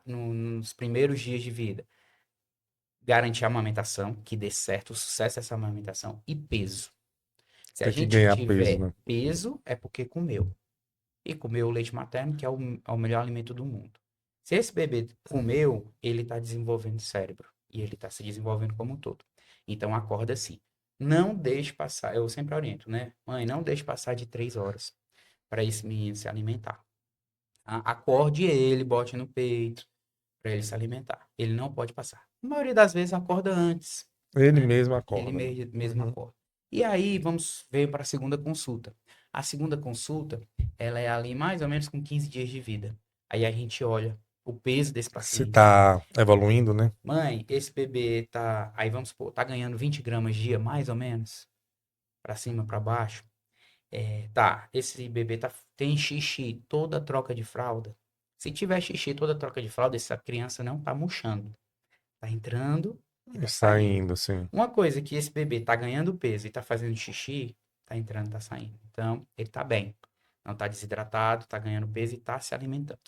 nos primeiros dias de vida? Garantir a amamentação, que dê certo, o sucesso dessa amamentação e peso. Se a Tem que gente ganhar peso, tiver né? peso, é porque comeu. E comeu o leite materno, que é o melhor alimento do mundo. Se esse bebê comeu, ele está desenvolvendo cérebro. E ele está se desenvolvendo como um todo. Então, acorda assim. Não deixe passar, eu sempre oriento, né? Mãe, não deixe passar de 3 horas para esse menino se alimentar. Acorde ele, bote no peito para ele se alimentar. Ele não pode passar. A maioria das vezes acorda antes, Ele né? mesmo Ele acorda, né? mesmo Uhum. acorda. E aí vamos ver para a segunda consulta. A segunda consulta, ela é ali mais ou menos com 15 dias de vida. Aí a gente olha o peso desse Se paciente. tá evoluindo, né? Mãe, esse bebê tá, aí vamos supor, tá ganhando 20 gramas dia, mais ou menos, para cima, para baixo. Tá, esse bebê tem xixi toda troca de fralda. Se tiver xixi toda troca de fralda, essa criança não tá murchando. Tá entrando e E tá saindo. saindo, assim. Uma coisa que esse bebê tá ganhando peso e tá fazendo xixi, tá entrando, tá saindo. Então, ele tá bem. Não tá desidratado, tá ganhando peso e tá se alimentando.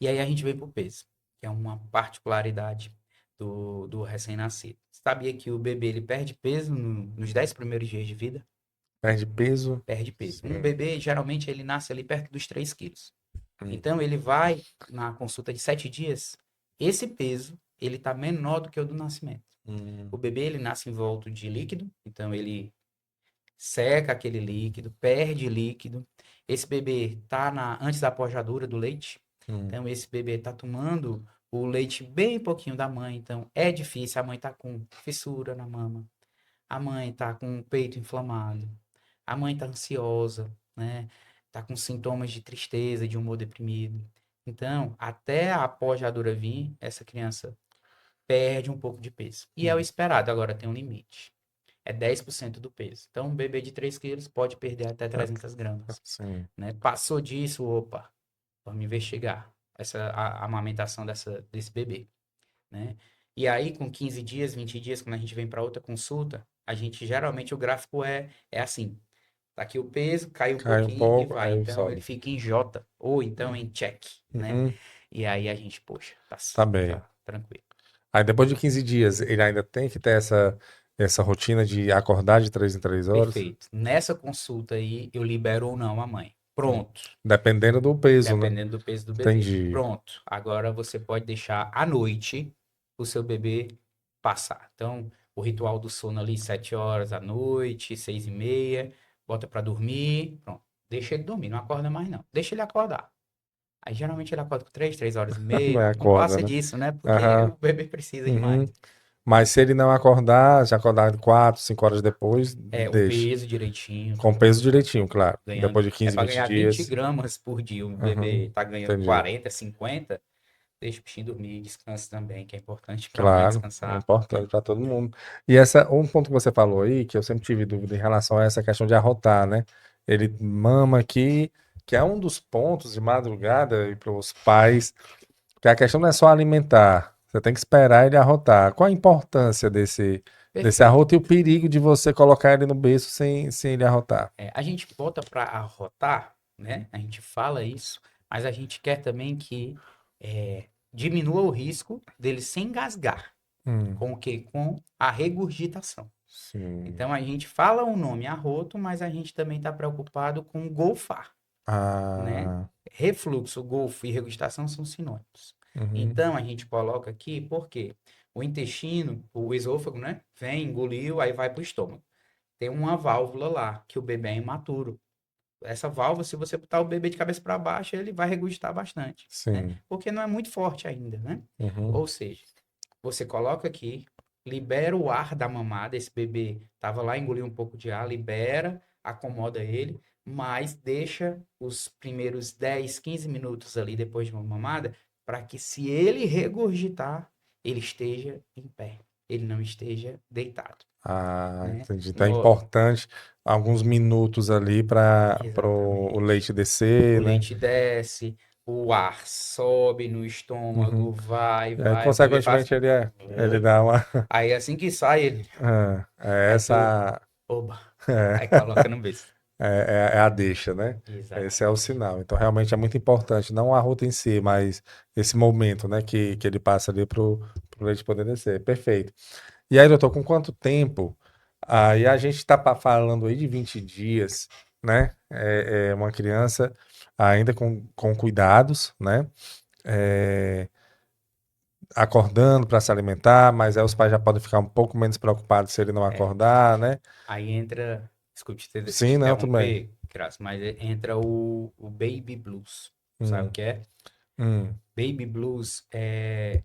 E aí a gente vem pro peso, que é uma particularidade do recém-nascido. Sabia que o bebê ele perde peso nos 10 primeiros dias de vida? Perde peso. Perde peso. Um Sim. bebê, geralmente, ele nasce ali perto dos 3 quilos. Hum. Então, ele vai na consulta de 7 dias, esse peso, ele tá menor do que o do nascimento. Hum. O bebê, ele nasce envolto de líquido, então ele seca aquele líquido, perde líquido. Esse bebê tá antes da pojadura do leite, Hum. então esse bebê tá tomando o leite bem pouquinho da mãe, então é difícil, a mãe tá com fissura na mama, a mãe tá com o peito inflamado, a mãe tá ansiosa, né? Tá com sintomas de tristeza, de humor deprimido. Então, até a pojadura vir, essa criança perde um pouco de peso. E é o Hum. esperado, agora tem um limite. É 10% do peso. Então, um bebê de 3 quilos pode perder até 300 gramas. Sim. Né? Passou disso, opa, vamos investigar a amamentação desse bebê. Né? E aí, com 15 dias, 20 dias, quando a gente vem para outra consulta, a gente geralmente o gráfico é assim. Tá aqui o peso, cai um Cai um pouquinho e pouco, vai. aí Então, ele sobe. fica em J ou então em check, né? Uhum. E aí a gente, poxa, Tá bem. tá tranquilo. Aí depois de 15 dias, ele ainda tem que ter essa rotina de acordar de 3 em 3 horas? Perfeito. Nessa consulta aí, eu libero ou não a mãe. Hum. Pronto. Dependendo do peso, né? Dependendo do peso do bebê. Entendi. Pronto. Agora você pode deixar à noite o seu bebê passar. Então, o ritual do sono ali, 7 horas à noite, 6h30, bota pra dormir. Pronto. Deixa ele dormir, não acorda mais não. Deixa ele acordar. Aí geralmente ele acorda com 3 horas e meia. Mas Não acorda, passa né? disso, né? Porque Aham. o bebê precisa demais. Uhum. Mas se ele não acordar, já acordar 4, 5 horas depois, O deixa. peso direitinho, Com peso direitinho, claro. ganhando. Depois de É 15, para 20 ganhar 20 dias. gramas por dia. O Uhum. bebê tá ganhando Entendi. 40, 50. Deixa o bichinho dormir, descanse também, que é importante para a mãe Claro, é descansar, né? importante para todo mundo. E um ponto que você falou aí, que eu sempre tive dúvida em relação a essa questão de arrotar, né? Ele mama aqui, que é um dos pontos de madrugada e para os pais, que a questão não é só alimentar, você tem que esperar ele arrotar. Qual a importância desse Perfeito. arroto e o perigo de você colocar ele no berço sem ele arrotar? A gente bota para arrotar, né? A gente fala isso, mas a gente quer também que diminua o risco dele se engasgar. Hum, Com o quê? Com a regurgitação. sim. Então a gente fala o nome arroto, mas a gente também está preocupado com golfar, né? Ah, Refluxo, golfo e regurgitação são sinônimos. uhum, Então a gente coloca aqui porque o intestino, o esôfago, né? Vem, engoliu, aí vai para o estômago. Tem uma válvula lá que o bebê é imaturo. Essa válvula, se você botar o bebê de cabeça para baixo, ele vai regurgitar bastante, né? sim. Porque não é muito forte ainda, né? Uhum, Ou seja, você coloca aqui, libera o ar da mamada, esse bebê tava lá, engoliu um pouco de ar, libera, acomoda ele, mas deixa os primeiros 10, 15 minutos ali depois de uma mamada, para que se ele regurgitar, ele esteja em pé, ele não esteja deitado, ah, né? entendi. Então é No- importante alguns minutos ali para o Exatamente. leite O descer, né? leite desce, o ar sobe no estômago, Uhum. vai, o bebê faz. Consequentemente, ele dá uma. Aí assim que sai, ele. É Aí tu, essa. oba, aí É, coloca no berço. é a deixa, né? Esse é o Exatamente. sinal. Então, realmente é muito importante, não a ruta em si, mas esse momento, né, que ele passa ali pro leite poder descer. Perfeito. E aí, doutor, com quanto tempo? Aí a gente está falando aí de 20 dias, né? É uma criança ainda com cuidados, né? É, acordando para se alimentar, mas aí os pais já podem ficar um pouco menos preocupados se ele não É, acordar, né? aí entra, desculpe te Sim, não, tudo bem. interromper, Graça, mas entra o Baby Blues. Sabe o Hum, que é? hum. Baby Blues é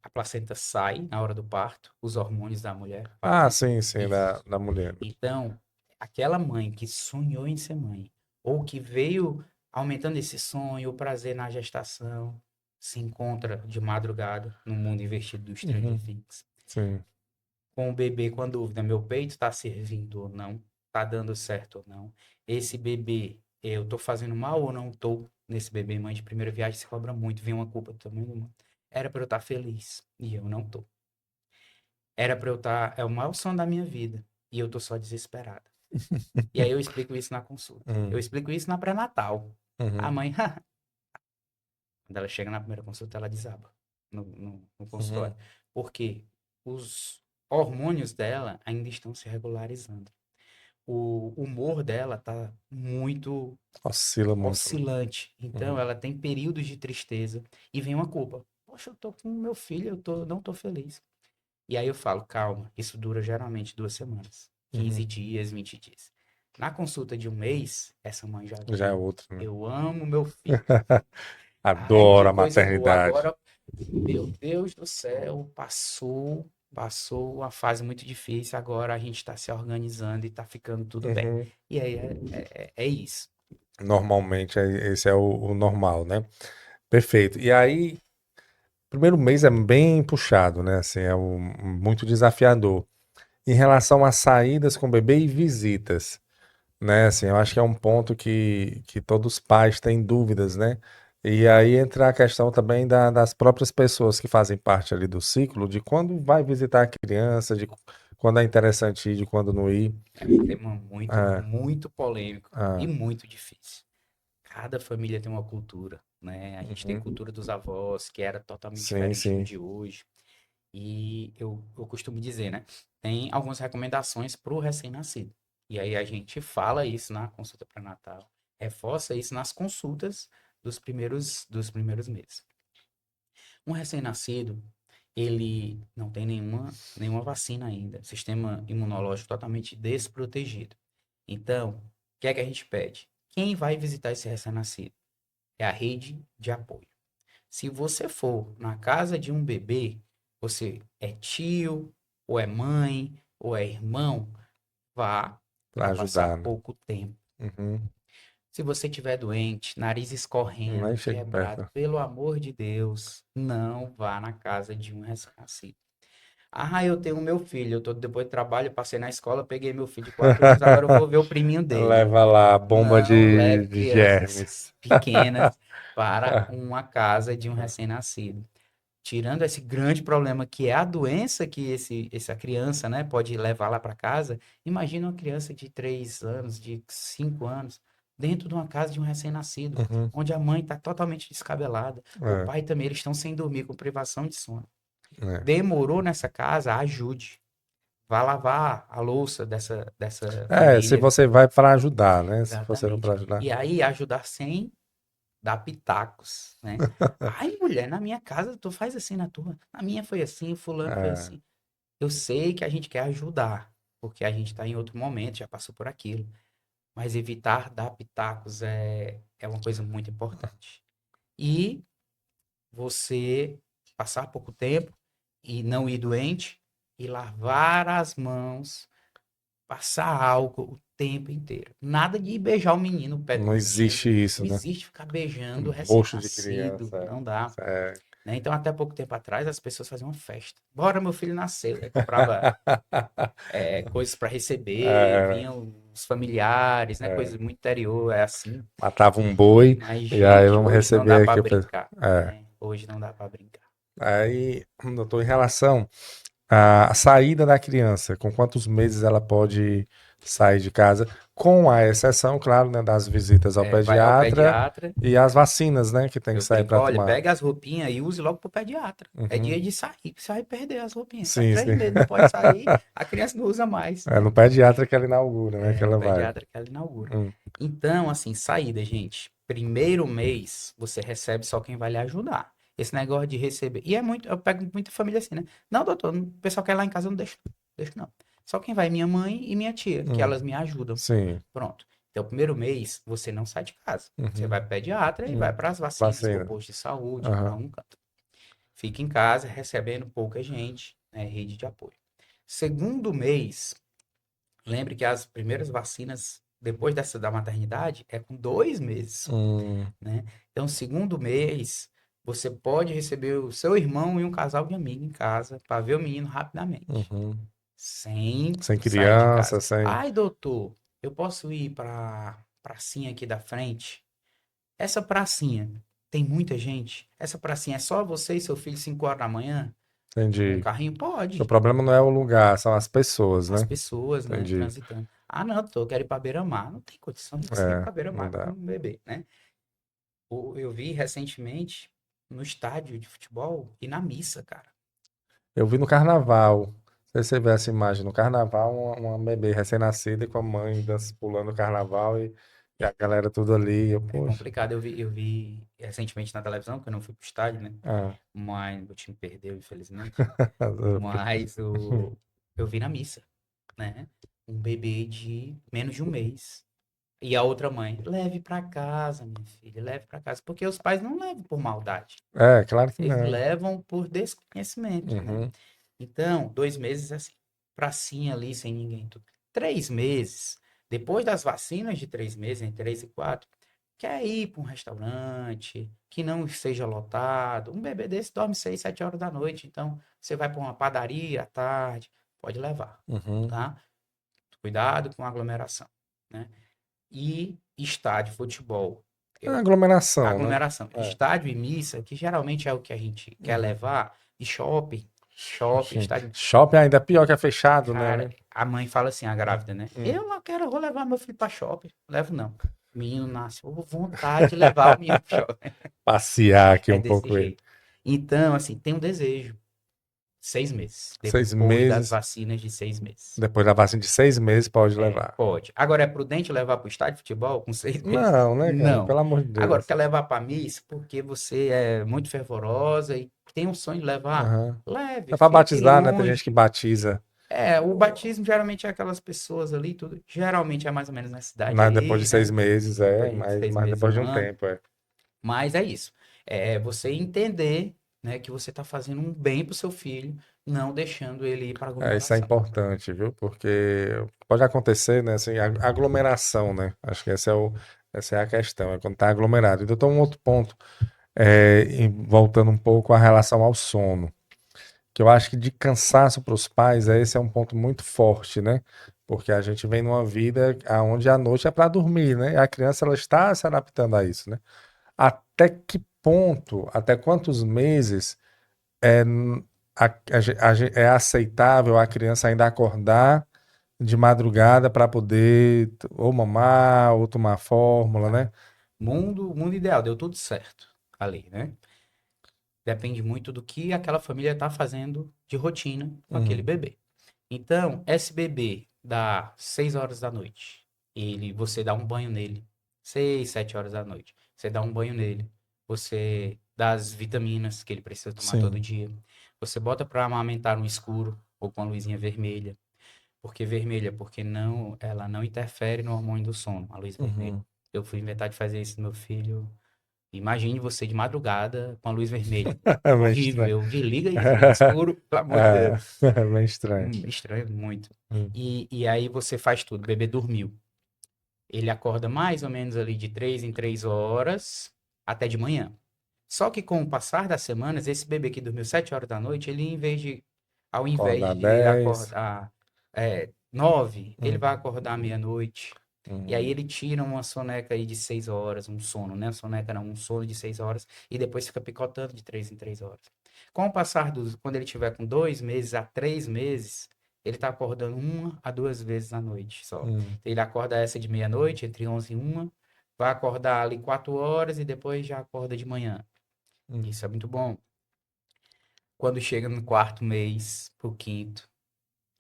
a placenta sai na hora do parto, os hormônios da mulher Ah, fazem sim, sim, da, isso. da mulher. Então, aquela mãe que sonhou em ser mãe, ou que veio aumentando esse sonho, o prazer na gestação, se encontra de madrugada no mundo invertido do Stranger Uhum, Things. sim. Com o bebê com a dúvida, meu peito está servindo ou não, está dando certo ou não. Esse bebê, eu estou fazendo mal ou não estou? Nesse bebê, mãe de primeira viagem, se cobra muito, vem uma culpa também. Era para eu estar feliz e eu não estou. Era para eu estar, é o maior sonho da minha vida e eu estou só desesperada. E aí eu explico isso na consulta. Eu Hum, explico isso na pré-natal. A uhum, mãe, quando ela chega na primeira consulta, ela desaba no uhum. consultório. Porque os hormônios dela ainda estão se regularizando. O humor dela tá muito Oscila muito, né? oscilante. Então, Uhum, ela tem períodos de tristeza e vem uma culpa. Poxa, eu tô com meu filho, não tô feliz. E aí eu falo, calma, isso dura geralmente 2 semanas, 15 uhum. dias, 20 dias. Na consulta de um mês, essa mãe já Já é vem. outro, né? Eu amo meu filho. Ai, Adoro que a coisa boa. maternidade. Agora, meu Deus do céu, passou uma fase muito difícil. Agora a gente está se organizando e está ficando tudo bem. Uhum. E aí é isso. Normalmente, esse é o normal, né? Perfeito. E aí, primeiro mês é bem puxado, né? Assim, muito desafiador. Em relação às saídas com o bebê e visitas, né? Assim, eu acho que é um ponto que todos os pais têm dúvidas, né? E aí entra a questão também das próprias pessoas que fazem parte ali do ciclo, de quando vai visitar a criança, de quando é interessante ir, de quando não ir. É um tema muito, Ah, muito polêmico e ah, muito difícil. Cada família tem uma cultura, né? A gente tem uhum. cultura dos avós, que era totalmente Sim, diferente do sim. de hoje. E eu costumo dizer, né? Tem algumas recomendações para o recém-nascido. E aí a gente fala isso na consulta pré-natal, reforça isso nas consultas dos primeiros meses. Um recém-nascido, ele não tem nenhuma vacina ainda, sistema imunológico totalmente desprotegido. Então, o que é que a gente pede? Quem vai visitar esse recém-nascido? É a rede de apoio. Se você for na casa de um bebê, você é tio, ou é mãe, ou é irmão, vá Para para passar ajudar, né? pouco tempo. Uhum. Se você estiver doente, nariz Nem escorrendo, chego quebrado, perto. pelo amor de Deus, não vá na casa de um recém-nascido. Ah, eu tenho meu filho, eu tô depois do trabalho, passei na escola, peguei meu filho de 4 anos, agora eu vou ver o priminho dele. Leva lá a bomba Não de, leve de crianças germes. pequenas para uma casa de um recém-nascido. Tirando esse grande problema que é a doença que essa criança, né, pode levar lá para casa, imagina uma criança de 3 anos, de 5 anos, dentro de uma casa de um recém-nascido, Uhum. onde a mãe está totalmente descabelada, o É, pai também, eles estão sem dormir, com privação de sono. é. Demorou nessa casa, ajude. Vá lavar a louça dessa Se família. você vai para ajudar, né? Se você não Exatamente. para ajudar. E aí, ajudar sem dar pitacos, né? Ai, mulher, na minha casa tu faz assim na tua. Na minha foi assim, fulano foi É, assim. Eu sei que a gente quer ajudar, porque a gente está em outro momento, já passou por aquilo. Mas evitar dar pitacos é uma coisa muito importante. E você passar pouco tempo e não ir doente e lavar as mãos, passar álcool o tempo inteiro. Nada de beijar o menino, o pé do não menino. existe isso, Não né? existe ficar beijando o Rosto de recém-nascido, criança. não dá. É. Né? Então, até pouco tempo atrás, as pessoas faziam uma festa. Bora, meu filho nasceu. Aí comprava coisas para receber, É, vinham. os familiares, né? É. Coisa muito interior, é assim. Matava um boi, Mas, e aí gente, vamos hoje não dá receber para aqui brincar, É. né? Hoje não dá para brincar. Aí, doutor, em relação à saída da criança, com quantos meses ela pode sair de casa, com a exceção, claro, né, das visitas ao É, vai ao pediatra pediatra. e as vacinas, né, que tem que Eu sair brinco, para olha, tomar. pega as roupinhas e use logo pro pediatra. É Uhum. dia de sair, que você vai perder as roupinhas. Tá Sim, três sim. meses, não pode sair, a criança não usa mais, É né? no pediatra que ela inaugura, né, que É no ela vai. pediatra que ela inaugura. Hum. Então, assim, saída, gente. Primeiro mês, você recebe só quem vai lhe ajudar. Esse negócio de receber. E é muito, eu pego muita família assim, né? Não, doutor, o pessoal quer ir lá em casa, eu não deixo, não. Deixo não. Só quem vai é minha mãe e minha tia, que Hum. elas me ajudam. Sim. Pronto. Então, primeiro mês, você não sai de casa. Você Uhum. vai pro pediatra e vai Hum. para as vacinas, para o Vacina. posto de saúde, para Aham. um canto. Fica em casa recebendo pouca gente, né? Rede de apoio. Segundo mês, lembre que as primeiras vacinas, depois dessa da maternidade, é com 2 meses, Hum. né? Então, segundo mês, você pode receber o seu irmão e um casal de amigo em casa para ver o menino rapidamente, Uhum. sem Sem sair de criança, casa. sem. Ai, doutor, eu posso ir para pracinha aqui da frente? Essa pracinha tem muita gente? Essa pracinha é só você e seu filho 5 horas da manhã com o Entendi. carrinho? O Pode. problema não é o lugar, são as pessoas, As né? pessoas, né, Entendi. transitando. Ah, não, doutor, eu quero ir para beira-mar. Não tem condição de você ir É, para não beira-mar com dá. um bebê, né? Eu vi recentemente no estádio de futebol e na missa, cara. Eu vi no carnaval. Não sei se você vê essa imagem. No carnaval, uma bebê recém-nascida e com a mãe pulando o carnaval e a galera tudo ali. Eu, É poxa. complicado. Eu vi recentemente na televisão, que eu não fui pro estádio, né? Ah, Mas o time perdeu, infelizmente. Mas eu vi na missa, né? Um bebê de menos de um mês. E a outra mãe, leve para casa, minha filha, leve para casa. Porque os pais não levam por maldade. é, claro que Eles não. levam por desconhecimento, né? Uhum. Então, 2 meses assim, pracinha ali, sem ninguém. Tudo. 3 meses, depois das vacinas de 3 meses, em 3 e 4, quer ir para um restaurante que não esteja lotado. Um bebê desse dorme 6, 7 horas da noite. Então, você vai para uma padaria à tarde, pode levar, Uhum. tá? Cuidado com a aglomeração, né? E estádio de futebol. É aglomeração, né? Aglomeração. É. Estádio e missa, que geralmente é o que a gente quer Uhum. levar, e shopping, Sim. estádio. Shopping ainda é pior que é fechado, Cara, né? a mãe fala assim, a grávida, né? Hum. Eu não quero, eu vou levar meu filho para shopping. Levo não. O menino nasce, eu vou vontade de levar o menino para shopping. Passear aqui É um desse pouco ele. jeito. Então, assim, tem um desejo. 6 meses. Seis Depois das meses. vacinas de 6 meses. Depois da vacina de 6 meses pode É, levar. pode. Agora, é prudente levar para o estádio de futebol com 6 meses? Não, né, cara? Não. Pelo amor de Agora, Deus. quer levar para missa porque você é muito fervorosa e tem um sonho de levar? Aham. Leve, É pra fique batizar, né? Tem gente que longe. batiza É, o batismo geralmente é aquelas pessoas ali, tudo. Geralmente é mais ou menos na cidade depois de aí, seis né? meses, Depois de mas, seis mas meses, depois de um um ano. tempo, é. Mas é isso. É você entender, né, que você está fazendo um bem pro seu filho, não deixando ele ir para É, isso é aglomeração. importante, viu? Porque pode acontecer, né? Assim, aglomeração, né? Acho que essa é a questão, é quando tá aglomerado. Então, um outro ponto, voltando um pouco à relação ao sono, que eu acho que de cansaço para os pais, esse é um ponto muito forte, né? Porque a gente vem numa vida onde a noite é para dormir, né? E a criança ela está se adaptando a isso, né? Até que ponto, até quantos meses é, é aceitável a criança ainda acordar de madrugada para poder ou mamar ou tomar fórmula, Tá. né? Mundo ideal, deu tudo certo ali, né? Depende muito do que aquela família está fazendo de rotina com aquele Uhum. bebê. Então, esse bebê dá 6 horas da noite. Você dá um banho nele. 6, 7 horas da noite. Você dá um banho nele. Você dá as vitaminas que ele precisa tomar todo Sim. dia. Você bota para amamentar no escuro ou com a luzinha vermelha. Por que vermelha? Porque ela não interfere no hormônio do sono, a luz vermelha. Uhum. Eu fui inventar de fazer isso no meu filho. Imagine você de madrugada com a luz vermelha. É meio estranho. Horrível. Desliga isso no escuro, pelo amor de Deus. É meio estranho. Estranho muito. Hum. E aí você faz tudo. O bebê dormiu. Ele acorda mais ou menos ali de 3 em 3 horas até de manhã. Só que com o passar das semanas, esse bebê que dormiu 7 horas da noite, ele ao invés Acordar de 10. acordar 9, ele vai Hum, acordar meia-noite. E aí hum, ele tira uma soneca aí de 6 horas, um sono, né? Soneca não, um sono de 6 horas, e depois fica picotando de 3 em 3 horas. Com o passar dos, quando ele tiver com 2 meses a 3 meses, ele tá acordando 1 a 2 vezes à noite só. hum, Então, ele acorda essa de meia-noite, entre 11 e 1, vai acordar ali 4 horas e depois já acorda de manhã. hum. Isso é muito bom. Quando chega no quarto mês, pro quinto,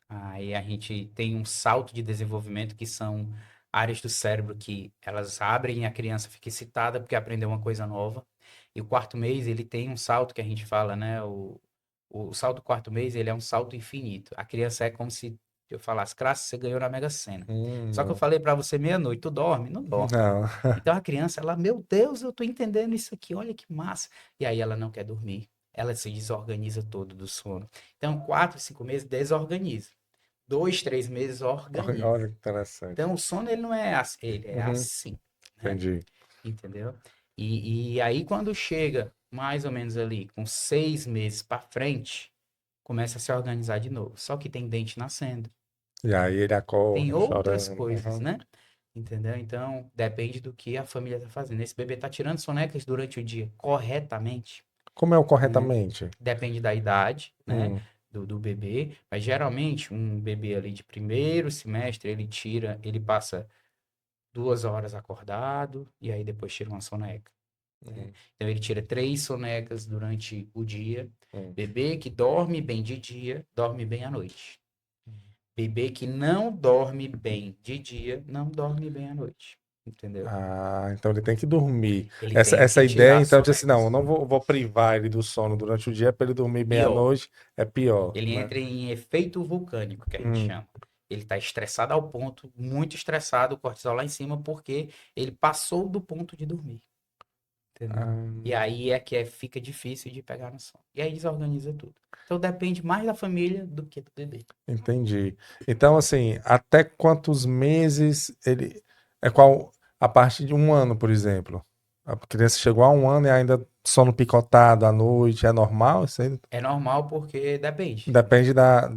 aí a gente tem um salto de desenvolvimento que são áreas do cérebro que elas abrem e a criança fica excitada porque aprendeu uma coisa nova. E o quarto mês, ele tem um salto que a gente fala, né? O salto do quarto mês, ele é um salto infinito. A criança é como se eu falasse, Crasso, você ganhou na Mega Sena. Só que eu Não. falei pra você meia-noite, tu dorme? Não dorme. Não. Então a criança, ela, meu Deus, eu tô entendendo isso aqui, olha que massa. E aí ela não quer dormir. Ela se desorganiza todo do sono. Então, 4, 5 meses desorganiza. 2, 3 meses Olha, organiza. olha que interessante. Então, o sono ele não é assim, ele é Uhum, assim, né? entendi. Entendeu? E aí, quando chega mais ou menos ali com 6 meses para frente, começa a se organizar de novo. Só que tem dente nascendo, E aí ele tem acorda outras chorando. coisas, Uhum. né? Entendeu? Então, depende do que a família está fazendo. Esse bebê está tirando sonecas durante o dia corretamente, Como é o né? corretamente? Depende da idade, né? Hum, Do bebê, mas geralmente um bebê ali de primeiro semestre, ele passa 2 horas acordado e aí depois tira uma soneca, né? hum, Então ele tira 3 sonecas durante o dia. hum. Bebê que dorme bem de dia, dorme bem à noite. Bebê que não dorme bem de dia, não dorme bem à noite. Entendeu? Ah, então ele tem que dormir. Ele Essa, tem que essa ideia, tirar então, de assim, não, sonecas. eu não vou privar ele do sono durante o dia para ele dormir bem à Pior, noite, é pior, ele né? entra em efeito vulcânico, que a gente Hum. chama. Ele está estressado ao ponto, muito estressado, o cortisol lá em cima, porque ele passou do ponto de dormir. Entendeu? E Ah, aí é que fica difícil de pegar no sono. E aí desorganiza tudo. Então depende mais da família do que do bebê. entendi. Então, assim, até quantos meses ele. É qual. A partir de um ano, por exemplo. A criança chegou a um ano e ainda sono picotado à noite, é normal? Isso aí É normal porque depende, né? depende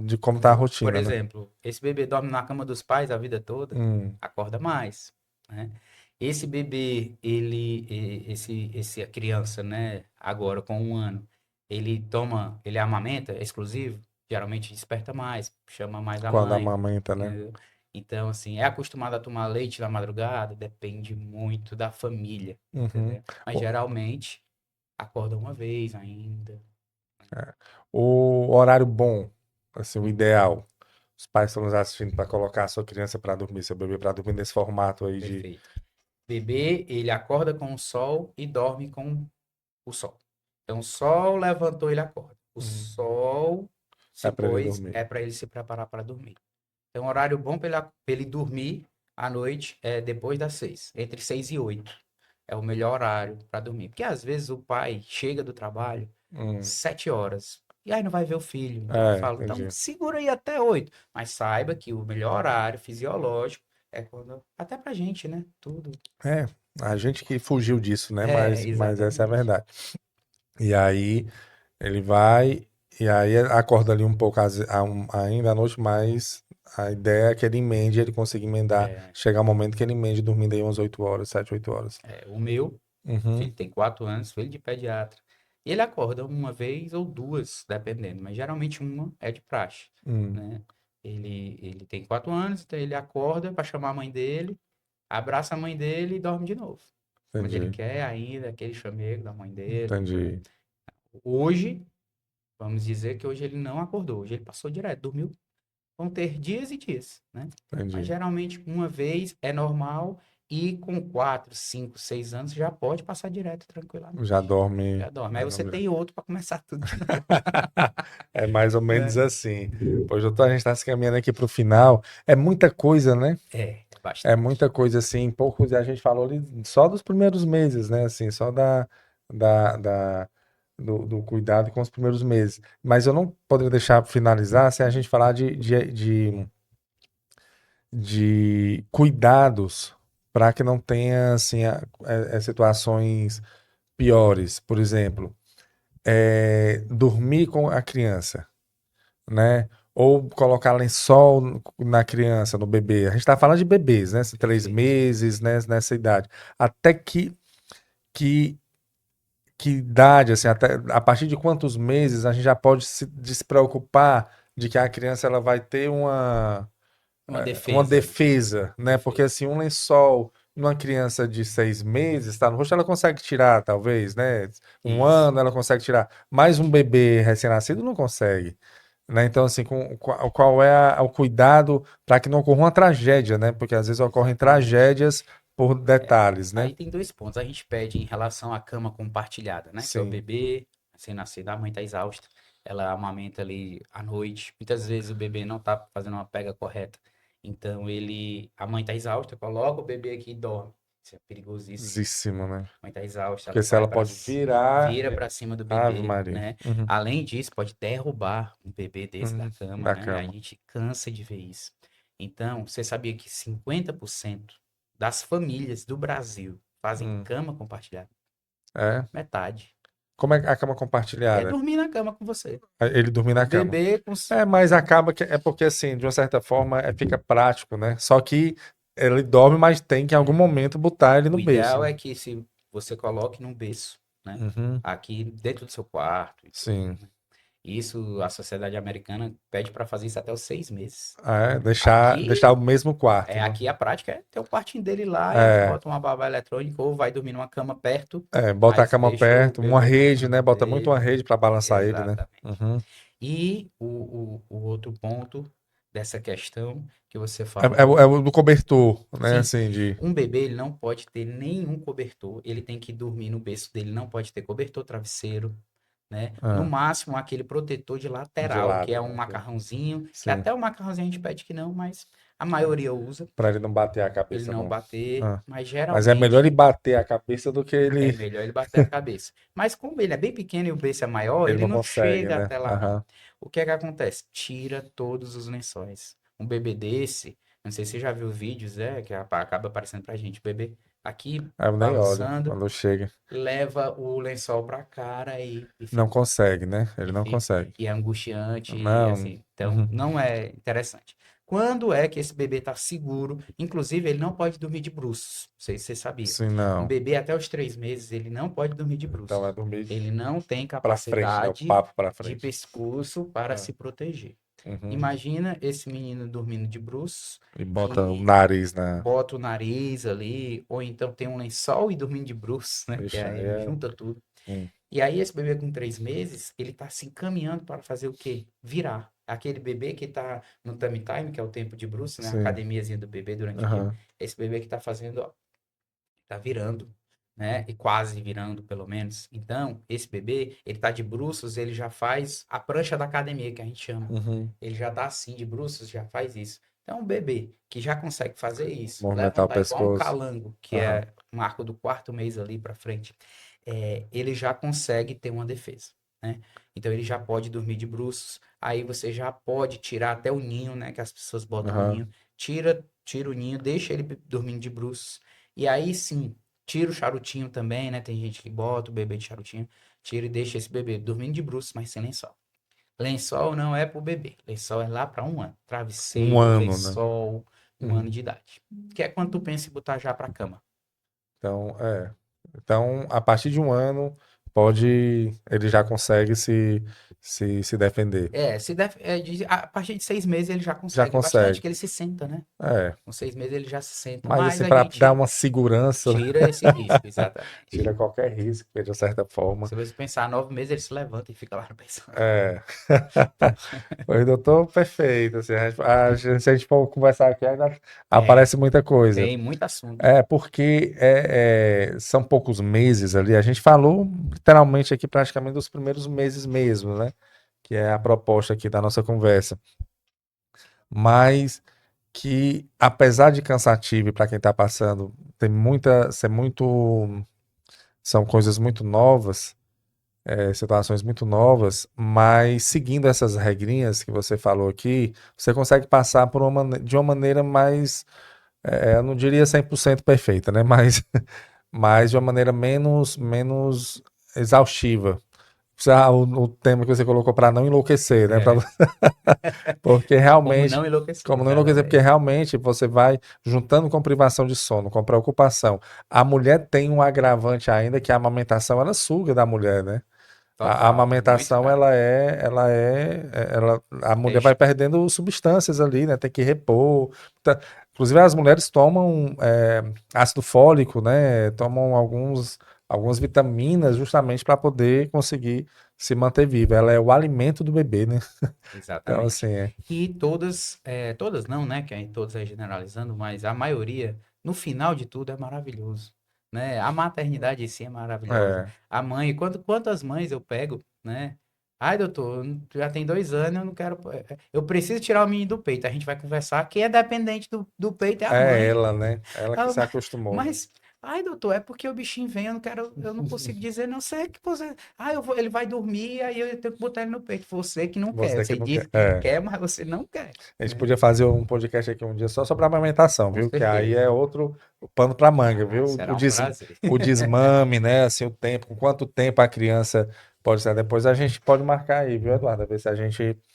de como tá a Entendeu? Por rotina, né? exemplo, esse bebê dorme na cama dos pais a vida toda, Hum, acorda mais, né? Esse bebê, esse a criança, né, agora com 1 ano, ele amamenta, é exclusivo, geralmente desperta mais, chama mais a quando mãe, amamenta, né? entendeu? Então, assim, é acostumado a tomar leite na madrugada, depende muito da família, Uhum. entendeu? Mas geralmente acorda uma vez ainda. O horário bom, assim, o ideal. Os pais estão nos assistindo para colocar a sua criança para dormir, seu bebê para dormir nesse formato aí de. Perfeito. Bebê, ele acorda com o sol e dorme com o sol. Então, o sol levantou, ele acorda. O Hum, sol é se para ele pôs, dormir. é para ele se preparar para dormir. Então, o horário bom para ele dormir à noite é depois das 6, entre 6 e 8. É o melhor horário para dormir. Porque às vezes o pai chega do trabalho Hum, 7 horas e aí não vai ver o filho. Então eu é, falo, então entendi. segura aí até 8. Mas saiba que o melhor horário fisiológico é quando. Até pra gente, né? Tudo. É, a gente que fugiu disso, né? É, Mas essa é a exatamente. verdade. E aí ele vai, e aí acorda ali um pouco ainda à noite, mas a ideia é que ele emende, ele consiga emendar, É, chegar o momento que ele emende dormindo aí umas 8 horas, 7, 8 horas. o meu Uhum, filho tem 4 anos, filho de pediatra. E ele acorda uma vez ou duas, dependendo, mas geralmente uma é de praxe, hum, né? Ele tem 4 anos, então ele acorda para chamar a mãe dele, abraça a mãe dele e dorme de novo. Mas ele entendi, quer ainda aquele chamego da mãe dele, né? entendi, Hoje, vamos dizer que hoje ele não acordou, hoje ele passou direto, dormiu. Vão ter dias e dias, né? Mas entendi. geralmente uma vez é normal e com 4, 5, 6 anos já pode passar direto Já tranquilamente. dorme, Já dorme. Aí já você dorme. tem outro para começar tudo de novo, É mais ou menos né? assim. Pois, doutor, a gente está se caminhando aqui para o final. É muita coisa, né? É É bastante. muita coisa assim, poucos, a gente falou ali só dos primeiros meses, né? Assim, só da, da- do cuidado com os primeiros meses. Mas eu não poderia deixar finalizar sem a gente falar de cuidados para que não tenha assim, situações piores. Por exemplo, dormir com a criança, né? ou colocar lençol na criança, no bebê. A gente está falando de bebês, né? 3 meses, né? Nessa idade. Até que, que idade, assim, até, a partir de quantos meses a gente já pode se preocupar de que a criança ela vai ter Uma uma defesa. defesa, né? Porque Defesa. assim, um lençol numa criança de 6 meses, tá no rosto, ela consegue tirar, talvez, né? Um Isso. ano ela consegue tirar, mas um bebê recém-nascido não consegue. Né? Então, assim, qual é o cuidado para que não ocorra uma tragédia, né? Porque às vezes ocorrem Exatamente. tragédias por detalhes, né? Aí tem dois pontos. A gente pede em relação à cama compartilhada, né? Que é o Sim, bebê, recém-nascido, a mãe tá exausta, ela amamenta ali à noite. Muitas vezes o bebê não tá fazendo uma pega correta. Então a mãe tá exausta, coloca o bebê aqui e dorme. Isso é perigosíssimo. zíssimo, né? A mãe tá exausta, ela Porque se vai ela para pode virar, vira para cima do Ave bebê, Maria, né? uhum, Além disso, pode derrubar um bebê desse da cama, da né? A cama. gente cansa de ver isso. Então, você sabia que 50% das famílias do Brasil fazem Hum, cama compartilhada? é. Metade. Como é a cama É compartilhada? dormir na cama com você. Ele dormir O na cama. bebê É, mas acaba que é porque assim, de uma certa forma, fica prático, né? Só que ele dorme, mas tem que em algum momento botar ele no o berço, ideal né? é que se você coloque num berço, né? Uhum, Aqui dentro do seu quarto e tudo. sim. Isso, a sociedade americana pede para fazer isso até os 6 meses. É, deixar Aqui, o mesmo quarto, né? aqui a prática é ter o quartinho dele lá e a gente É, bota uma babá eletrônica ou vai dormir numa cama perto, bota a mas cama deixa o perto, uma bebê na rede, né? cama Bota muito uma dele. rede para balançar ele, né? Exatamente. Uhum. E o outro ponto dessa questão que você É falou, o do cobertor, né? sim, Assim, de. um bebê ele não pode ter nenhum cobertor, ele tem que dormir no berço dele, não pode ter cobertor, travesseiro, né? No Ah, máximo aquele protetor de de lateral, que lado, é um né? macarrãozinho, que Sim. até o macarrãozinho a gente pede que não, mas a maioria usa, Para ele não bater a ele cabeça, não não. bater, Ah. mas Mas é melhor ele geralmente bater a cabeça do que é ele. melhor ele bater a cabeça. Mas como ele é bem pequeno e o berço é maior, Ele ele não não consegue, chega né? até lá não. Aham. O que é que acontece? Tira todos os lençóis. Um bebê desse, não sei se você já viu vídeos, que acaba aparecendo pra gente, o bebê aqui Aí eu nem olho balançando, quando chega. leva o lençol pra cara e Não fica, consegue, né? Ele e não fica, consegue. e é angustiante, e Não. assim, então Uhum. não é interessante. Quando é que esse bebê tá seguro? Inclusive, ele não pode dormir de bruços. Não sei se você sabia. Sim, Um não. bebê até os 3 meses, ele não pode dormir de Então vai bruços. dormir Ele não tem pra frente, né? O capacidade papo pra de frente. pescoço para Ah. se proteger. Uhum. Imagina esse menino dormindo de bruços E bota o e nariz na. bota o nariz ali, ou então tem um lençol e dormindo de bruços, né? Que Ixi, aí aí é. junta tudo. Hum. E aí esse bebê com 3 meses, ele tá se encaminhando para fazer o quê? Virar. Aquele bebê que tá no tummy time, que é o tempo de bruços, né? A Sim. academiazinha do bebê durante o dia. Aham. Esse bebê que tá fazendo, ó, tá virando, né? E quase virando, pelo menos. Então, esse bebê, ele tá de bruços, ele já faz a prancha da academia, que a gente chama. Uhum. Ele já tá assim, de bruços, já faz isso. Então, um bebê que já consegue fazer isso, Movimentar o levantar igual um pescoço. calango, que Aham. é o marco do 4 mês ali para frente, ele já consegue ter uma defesa, né? Então, ele já pode dormir de bruços. Aí você já pode tirar até o ninho, né? Que as pessoas botam o Aham. ninho. Tira o ninho, deixa ele dormindo de bruços. E aí sim, tira o charutinho também, né? Tem gente que bota o bebê de charutinho. Tira e deixa esse bebê dormindo de bruços, mas sem lençol. Lençol não é pro bebê. Lençol é lá para 1 ano. Um Travesseiro, ano, né? lençol, 1 ano Uhum. de idade. Que é quando tu pensa em botar já pra cama. Então, é. Então, a partir de um ano, pode. Ele já consegue se defender. A partir de 6 meses ele já Já consegue bastante, consegue. que ele se senta, né? É. Com 6 meses ele já se senta, Mas, mas assim, a para dar gente uma segurança, tira esse risco, exatamente. tira qualquer risco, de certa forma. Se você pensar 9 meses, ele se levanta e fica lá no berço. É. Pois, doutor, perfeito. Assim, se a gente for conversar aqui, ainda É, aparece muita coisa. tem muito assunto. É porque são poucos meses ali. A gente falou literalmente aqui praticamente dos primeiros meses mesmo, né? Que é a proposta aqui da nossa conversa. Mas que, apesar de cansativo para quem está passando, são coisas muito novas, situações muito novas, mas seguindo essas regrinhas que você falou aqui, você consegue passar de uma maneira mais, eu não diria 100% perfeita, né? Mas de uma maneira menos exaustiva. o tema que você colocou para não enlouquecer, né? É, Porque como realmente, não enlouquecer, como não enlouquecer, porque exatamente. realmente você vai juntando com privação de sono, com preocupação. A mulher tem um agravante ainda que a amamentação ela suga da mulher, né? A Total, muito, amamentação cara. a mulher vai Deixa. perdendo substâncias ali, né? Tem que repor. Inclusive as mulheres tomam ácido fólico, né? Tomam algumas vitaminas justamente para poder conseguir se manter viva. Ela é o alimento do bebê, né? Então assim, Exatamente. E todas, todas não, né? Que aí todas é generalizando, mas a maioria, no final de tudo, é maravilhoso, né? A maternidade em si é maravilhosa. é, A mãe, quantas mães eu pego, né? Ai, doutor, já tem 2 anos, eu não quero. Eu preciso tirar o menino do peito. A gente vai conversar. Quem é dependente do peito é a é mãe. ela, né? Ela que Ah, se acostumou. mas, ai, doutor, é porque o bichinho vem, eu não consigo dizer, não sei que você. Ah, ele vai dormir, aí eu tenho que botar ele no peito. Você que não quer. Você que Você não diz quer. que quer, mas você não quer, A gente né? podia fazer um podcast aqui um dia só sobre amamentação, Com viu? Que aí certeza. é outro pano para manga, Ah, viu? será um prazer. O desmame, né? Assim, o tempo, com quanto tempo a criança pode ser. Depois a gente pode marcar aí, viu, Eduardo? Ver se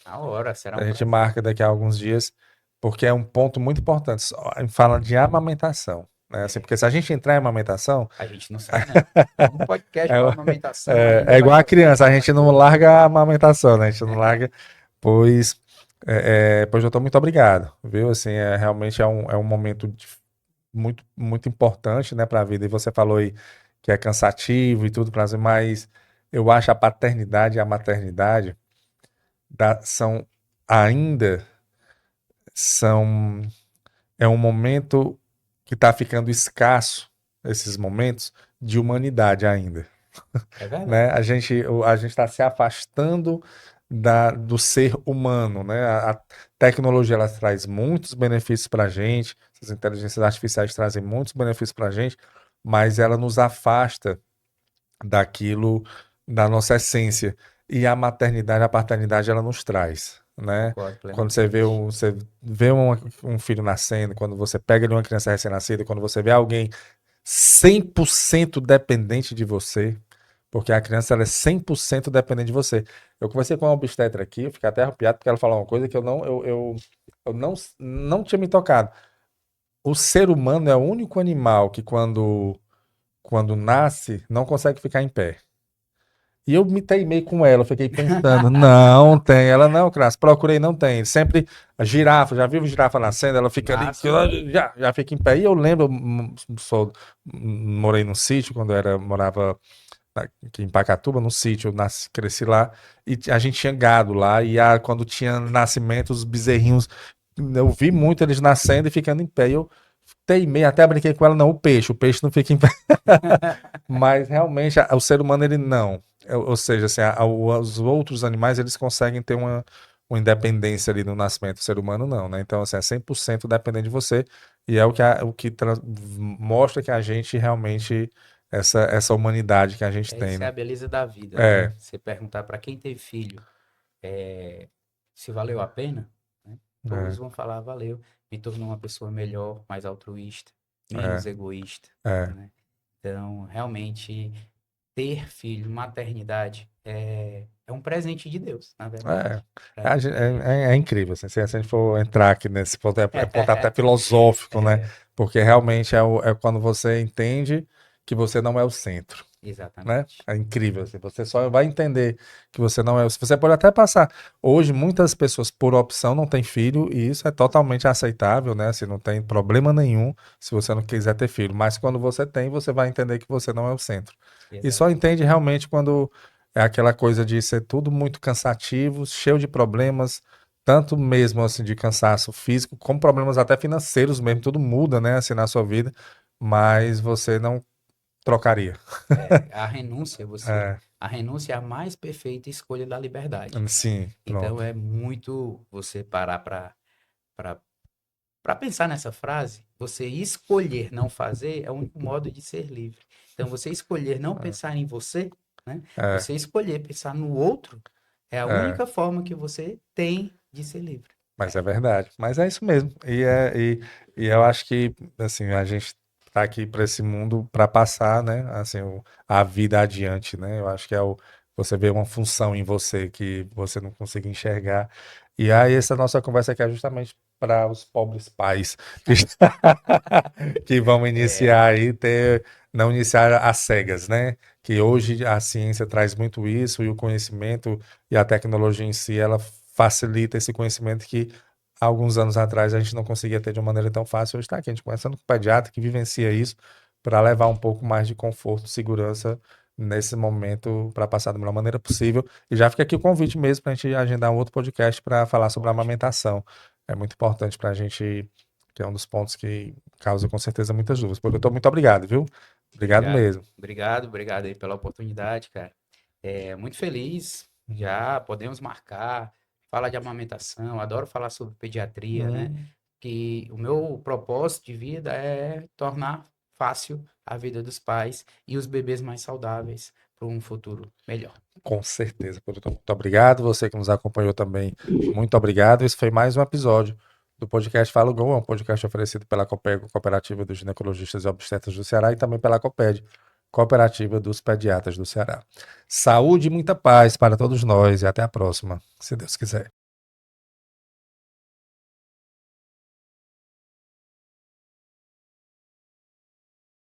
Na hora, será a um gente prazer. marca daqui a alguns dias, porque é um ponto muito importante. Fala de amamentação, né? Assim, É, porque se a gente entrar em amamentação, a gente não sai, não. É um podcast para é, amamentação, ainda é vai igual a tocar em criança, a outra gente não coisa. larga a amamentação, né? A gente não larga. Pois, pois doutor, muito obrigado, viu? Assim, realmente é um momento muito, muito importante, né, para a vida. E você falou aí que é cansativo e tudo, prazer, mas eu acho a paternidade e a maternidade são ainda são é um momento que está ficando escasso, esses momentos de humanidade ainda. É Né? verdade. A gente está se afastando do ser humano, né? A tecnologia ela traz muitos benefícios para a gente, essas inteligências artificiais trazem muitos benefícios para a gente, mas ela nos afasta daquilo, da nossa essência. E a maternidade, a paternidade, ela nos traz, né? Concordo Quando plenamente. você vê um filho nascendo, quando você pega de uma criança recém-nascida, quando você vê alguém 100% dependente de você, porque a criança ela é 100% dependente de você. Eu conversei com uma obstetra aqui, eu fiquei até arrepiado porque ela falou uma coisa que eu não tinha me tocado. O ser humano é o único animal que quando nasce não consegue ficar em pé. E eu me teimei com ela, eu fiquei pensando, não tem, ela não, Crasso, procurei, não tem. Sempre a girafa, já viu girafa nascendo, ela fica ali, Nasce, né? já fica em pé. E eu lembro, morei num sítio quando morava aqui em Pacatuba, num sítio, eu cresci lá, e a gente tinha gado lá, e quando tinha nascimento, os bezerrinhos, eu vi muito eles nascendo e ficando em pé. E eu teimei, até brinquei com ela, não, o peixe não fica em pé. Mas realmente o ser humano ele não. Ou seja, assim, os outros animais eles conseguem ter uma independência ali no nascimento. O ser humano não, né? Então, assim, é 100% dependente de você. E é o que mostra que a gente realmente, essa humanidade que a gente tem, Isso é né? a beleza da vida, É, né? Você perguntar para quem teve filho, se valeu a pena, né? Todos é, vão falar, valeu. Me tornou uma pessoa melhor, mais altruísta, é, menos egoísta, é. né? Então, realmente, ter filho, maternidade, é um presente de Deus, na É, verdade. Pra- é incrível, assim, se a gente for entrar aqui nesse ponto, é ponto até filosófico, né? É, Porque realmente é quando você entende que você não é o centro, né? exatamente. É incrível, assim, você só vai entender que você não é o. Você pode até passar. Hoje, muitas pessoas, por opção, não têm filho, e isso é totalmente aceitável, né? Assim, não tem problema nenhum se você não quiser ter filho. Mas quando você tem, você vai entender que você não é o centro. E só Exatamente. entende realmente quando é aquela coisa de ser tudo muito cansativo, cheio de problemas, tanto mesmo assim de cansaço físico, como problemas até financeiros mesmo, tudo muda, né, assim na sua vida, mas você não trocaria. A renúncia, É, a renúncia é a mais perfeita escolha da liberdade. sim, Então pronto. é muito você parar para para pensar nessa frase, você escolher não fazer é o único modo de ser livre. Então você escolher não pensar em você, né? É, Você escolher pensar no outro é a é, única forma que você tem de ser livre. mas é verdade. Mas é isso mesmo. E eu acho que assim, a gente tá aqui para esse mundo para passar, né, assim, a vida adiante, né? Eu acho que você vê uma função em você que você não consegue enxergar. E aí, essa nossa conversa aqui é justamente para os pobres pais que, que vão iniciar É, aí, não iniciar às cegas, né? Que hoje a ciência traz muito isso e o conhecimento e a tecnologia em si, ela facilita esse conhecimento que há alguns anos atrás a gente não conseguia ter de uma maneira tão fácil. Hoje está aqui, a gente conversando com o pediatra que vivencia isso para levar um pouco mais de conforto, segurança nesse momento para passar da melhor maneira possível. E já fica aqui o convite mesmo para a gente agendar um outro podcast para falar sobre a ótimo. amamentação. É muito importante para a gente, que é um dos pontos que causa com certeza muitas dúvidas. Doutor, muito obrigado, viu? Obrigado Obrigado. mesmo. Obrigado aí pela oportunidade, cara. Muito feliz. Já podemos marcar, falar de amamentação, adoro falar sobre pediatria, né? Hum, Que o meu propósito de vida é tornar fácil a vida dos pais e os bebês mais saudáveis para um futuro melhor. com certeza, doutor. Muito obrigado. Você que nos acompanhou também, muito obrigado. Esse foi mais um episódio do podcast Fala Gol, um podcast oferecido pela Copego, Cooperativa dos Ginecologistas e Obstetras do Ceará, e também pela Coped, Cooperativa dos Pediatras do Ceará. Saúde e muita paz para todos nós e até a próxima, se Deus quiser.